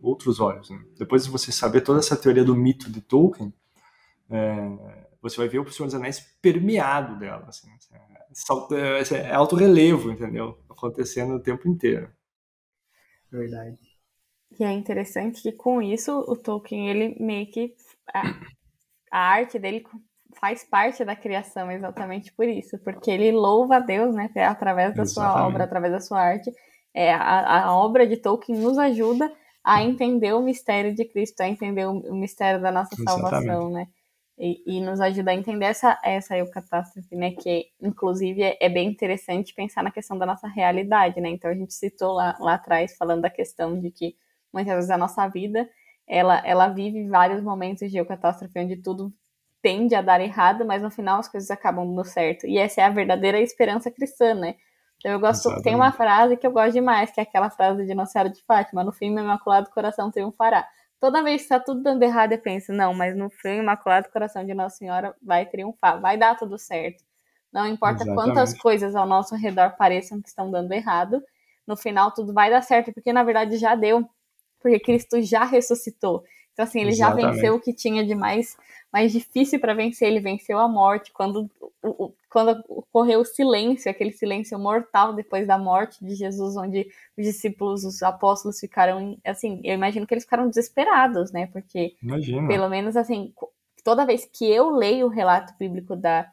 outros olhos. Né? Depois de você saber toda essa teoria do mito de Tolkien, você vai ver o Senhor dos Anéis permeado dela. Assim, é alto relevo, entendeu? Acontecendo o tempo inteiro.
Verdade.
E é interessante que com isso o Tolkien, ele meio que a arte dele faz parte da criação exatamente por isso, porque ele louva a Deus, né, através da sua obra, através da sua arte. A obra de Tolkien nos ajuda a entender o mistério de Cristo, a entender o mistério da nossa salvação, né? E nos ajuda a entender essa eucatástrofe, né? Que, inclusive, é bem interessante pensar na questão da nossa realidade, né? Então, a gente citou lá atrás, falando da questão de que, muitas vezes, a nossa vida, ela vive vários momentos de eucatástrofe, onde tudo tende a dar errado, mas no final as coisas acabam dando certo. E essa é a verdadeira esperança cristã, né? Então eu gosto, tem uma frase que eu gosto demais, que é aquela frase de Nossa Senhora de Fátima: no fim, meu imaculado coração triunfará. Toda vez que está tudo dando errado, eu penso, não, mas no fim, o imaculado coração de Nossa Senhora vai triunfar, vai dar tudo certo. Não importa quantas coisas ao nosso redor pareçam que estão dando errado, no final tudo vai dar certo, porque na verdade já deu, porque Cristo já ressuscitou. Então, assim, ele já venceu o que tinha de mais difícil para vencer. Ele venceu a morte. Quando ocorreu o silêncio, aquele silêncio mortal depois da morte de Jesus, onde os discípulos, os apóstolos ficaram, assim, eu imagino que eles ficaram desesperados, né? Porque, pelo menos, assim, toda vez que eu leio o relato bíblico da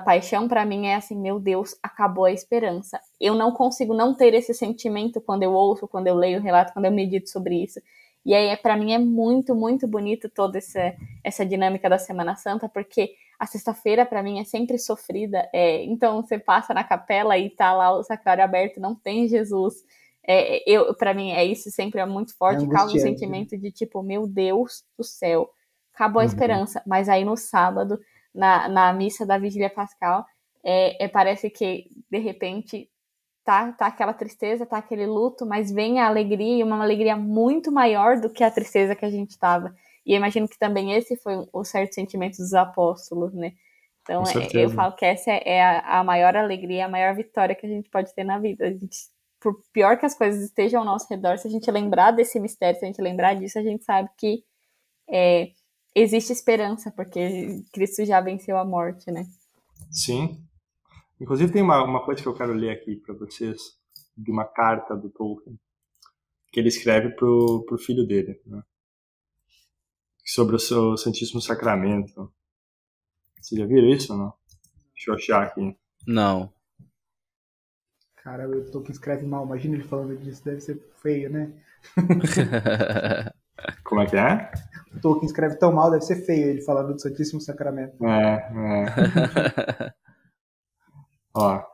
paixão, para mim é assim, meu Deus, acabou a esperança. Eu não consigo não ter esse sentimento quando eu ouço, quando eu leio o relato, quando eu medito sobre isso. E aí, para mim, é muito, muito bonito toda essa dinâmica da Semana Santa, porque a sexta-feira, para mim, é sempre sofrida. Então, você passa na capela e tá lá o sacrário aberto, não tem Jesus. Para mim, isso sempre é muito forte, causa um sentimento de tipo, meu Deus do céu, acabou a esperança. Mas aí, no sábado, na missa da Vigília Pascal, parece que, de repente, tá aquela tristeza, tá aquele luto, mas vem a alegria, e uma alegria muito maior do que a tristeza que a gente tava. E eu imagino que também esse foi o certo sentimento dos apóstolos, né? Então, eu falo que essa é a maior alegria, a maior vitória que a gente pode ter na vida. A gente, por pior que as coisas estejam ao nosso redor, se a gente lembrar desse mistério, se a gente lembrar disso, a gente sabe que existe esperança, porque Cristo já venceu a morte, né?
Sim. Inclusive tem uma coisa que eu quero ler aqui para vocês, de uma carta do Tolkien, que ele escreve pro filho dele, né? Sobre o seu Santíssimo Sacramento. Vocês já viram isso ou não? Deixa eu achar aqui.
Não.
Cara, o Tolkien escreve mal. Imagina ele falando disso. Deve ser feio, né?
Como é que é?
O Tolkien escreve tão mal, deve ser feio ele falando do Santíssimo Sacramento.
Ó.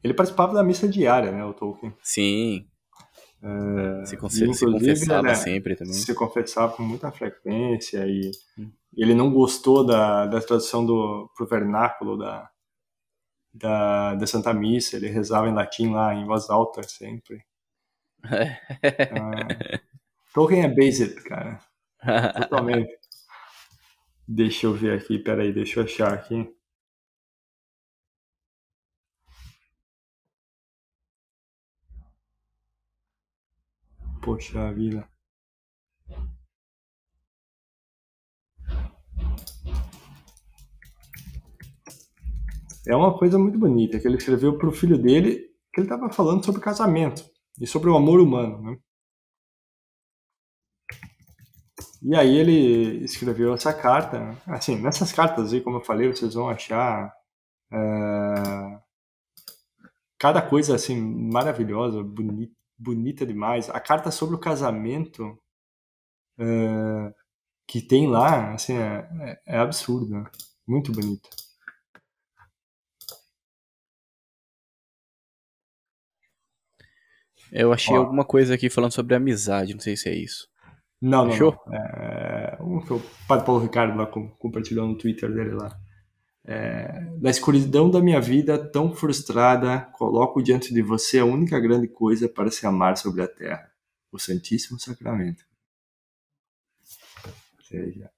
Ele participava da missa diária, né, o Tolkien.
Sim. Se
Inclusive,
confessava sempre também.
Se confessava com muita frequência e ele não gostou da tradução pro vernáculo da Santa Missa. Ele rezava em latim lá, em voz alta, sempre. Tolkien é based, cara. Totalmente. Deixa eu ver aqui, peraí, deixa eu achar aqui. Poxa vida. É uma coisa muito bonita que ele escreveu pro filho dele, que ele estava falando sobre casamento e sobre o amor humano, né? E aí ele escreveu essa carta. Assim, nessas cartas aí, como eu falei, vocês vão achar cada coisa assim maravilhosa, bonita demais. A carta sobre o casamento que tem lá, assim, é absurdo, né? Muito bonita.
Eu achei alguma coisa aqui falando sobre amizade, não sei se é isso.
Não.
Não.
O que o Padre Paulo Ricardo lá compartilhou no Twitter dele lá. Na escuridão da minha vida tão frustrada, coloco diante de você a única grande coisa para se amar sobre a terra, o Santíssimo Sacramento. Ou seja,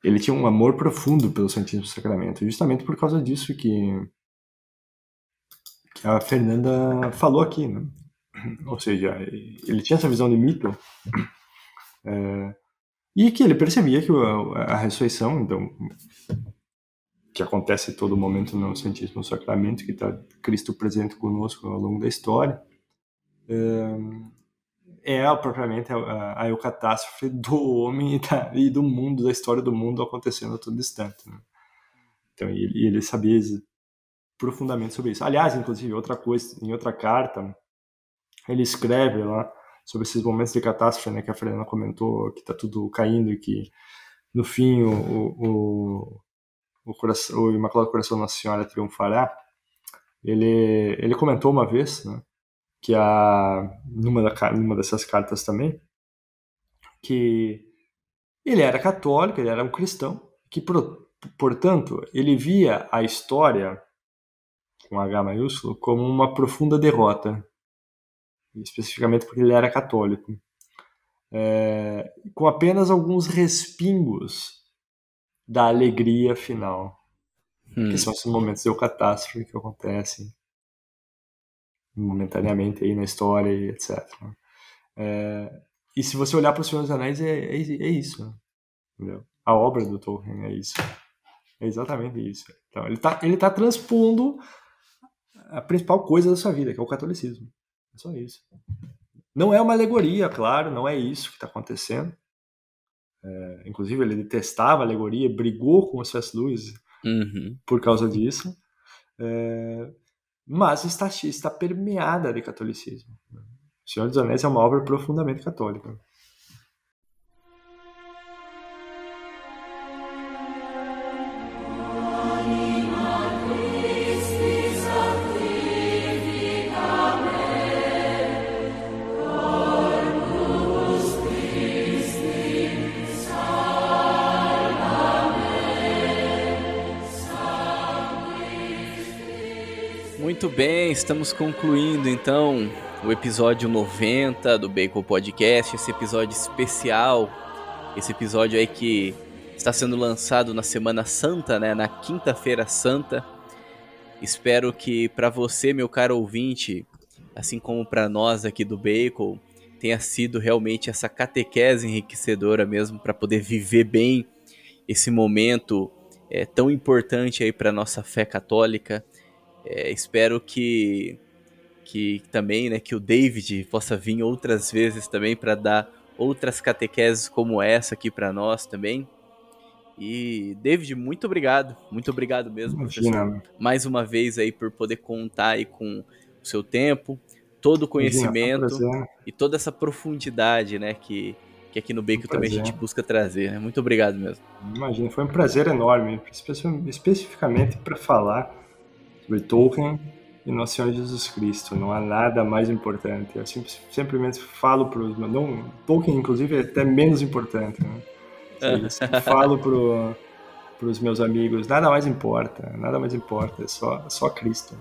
ele tinha um amor profundo pelo Santíssimo Sacramento, justamente por causa disso que a Fernanda falou aqui, né? Ou seja, ele tinha essa visão de mito, e que ele percebia que a ressurreição, então, que acontece a todo momento no Santíssimo Sacramento, que está Cristo presente conosco ao longo da história, propriamente a eucatástrofe do homem e do mundo, da história do mundo acontecendo a todo instante, né? Então, ele sabia profundamente sobre isso. Aliás, inclusive, outra coisa, em outra carta, ele escreve lá sobre esses momentos de catástrofe, né, que a Fernanda comentou, que está tudo caindo e que, no fim, o Imaculado Coração Nossa Senhora triunfará. Ele comentou uma vez, né, que numa dessas cartas também, que ele era católico, ele era um cristão, que, portanto, ele via a história, com H maiúsculo, como uma profunda derrota, especificamente porque ele era católico, com apenas alguns respingos da alegria final, que são esses momentos de catástrofe que acontecem momentaneamente aí na história e etc. E se você olhar para o Senhor dos Anéis, é isso, né? Entendeu? A obra do Tolkien é isso. É exatamente isso. Então, ele tá transpondo a principal coisa da sua vida, que é o catolicismo. É só isso. Não é uma alegoria, claro, não é isso que está acontecendo. Inclusive, ele detestava a alegoria, brigou com o C.S. Lewis por causa disso. Mas está permeada de catolicismo. O Senhor dos Anéis é uma obra profundamente católica.
Muito bem, estamos concluindo então o episódio 90 do Bacon Podcast, esse episódio especial, esse episódio aí que está sendo lançado na Semana Santa, né, na Quinta-feira Santa. Espero que para você, meu caro ouvinte, assim como para nós aqui do Bacon, tenha sido realmente essa catequese enriquecedora mesmo para poder viver bem esse momento tão importante aí para nossa fé católica. Espero que também, né, que o David possa vir outras vezes também para dar outras catequeses como essa aqui para nós também. E David, muito obrigado mesmo, professor, mais uma vez aí por poder contar aí com o seu tempo, todo o conhecimento e toda essa profundidade, né, que aqui no Bacon também a gente busca trazer, né? Muito obrigado mesmo.
Imagina, foi um prazer enorme, especificamente para falar sobre Tolkien e Nosso Senhor Jesus Cristo. Não há nada mais importante. Eu simplesmente falo para os... Tolkien, inclusive, é até menos importante, né? Eu falo para os meus amigos, nada mais importa, é só Cristo.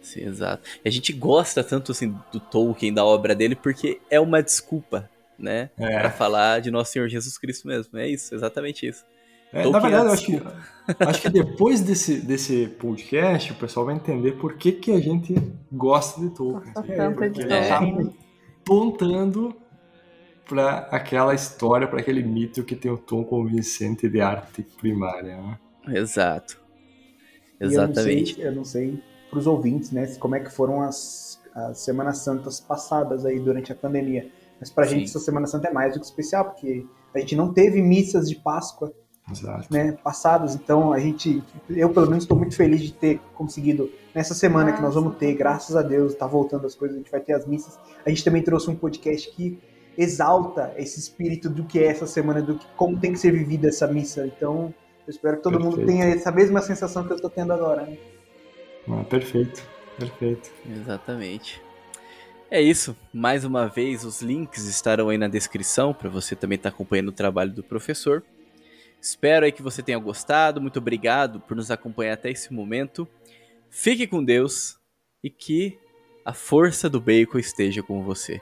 Sim, exato. E a gente gosta tanto assim do Tolkien, da obra dele, porque é uma desculpa, né? Para falar de Nosso Senhor Jesus Cristo mesmo. É isso, exatamente isso.
Na verdade, eu acho que depois desse podcast, o pessoal vai entender por que a gente gosta de Tolkien. Porque ele está apontando para aquela história, para aquele mito que tem o tom convincente de arte primária, né?
Exato. Exatamente.
Eu não sei para os ouvintes, né, como é que foram as Semanas Santas passadas aí durante a pandemia. Mas pra gente essa Semana Santa é mais do que especial, porque a gente não teve missas de Páscoa, né, passadas, então eu pelo menos estou muito feliz de ter conseguido, nessa semana que nós vamos ter, graças a Deus, tá voltando as coisas, a gente vai ter as missas. A gente também trouxe um podcast que exalta esse espírito do que é essa semana, como tem que ser vivida essa missa. Então, eu espero que todo mundo tenha essa mesma sensação que eu estou tendo agora, né?
Perfeito.
Exatamente. É isso. Mais uma vez, os links estarão aí na descrição para você também estar acompanhando o trabalho do professor. Espero aí que você tenha gostado. Muito obrigado por nos acompanhar até esse momento. Fique com Deus e que a força do Bacon esteja com você.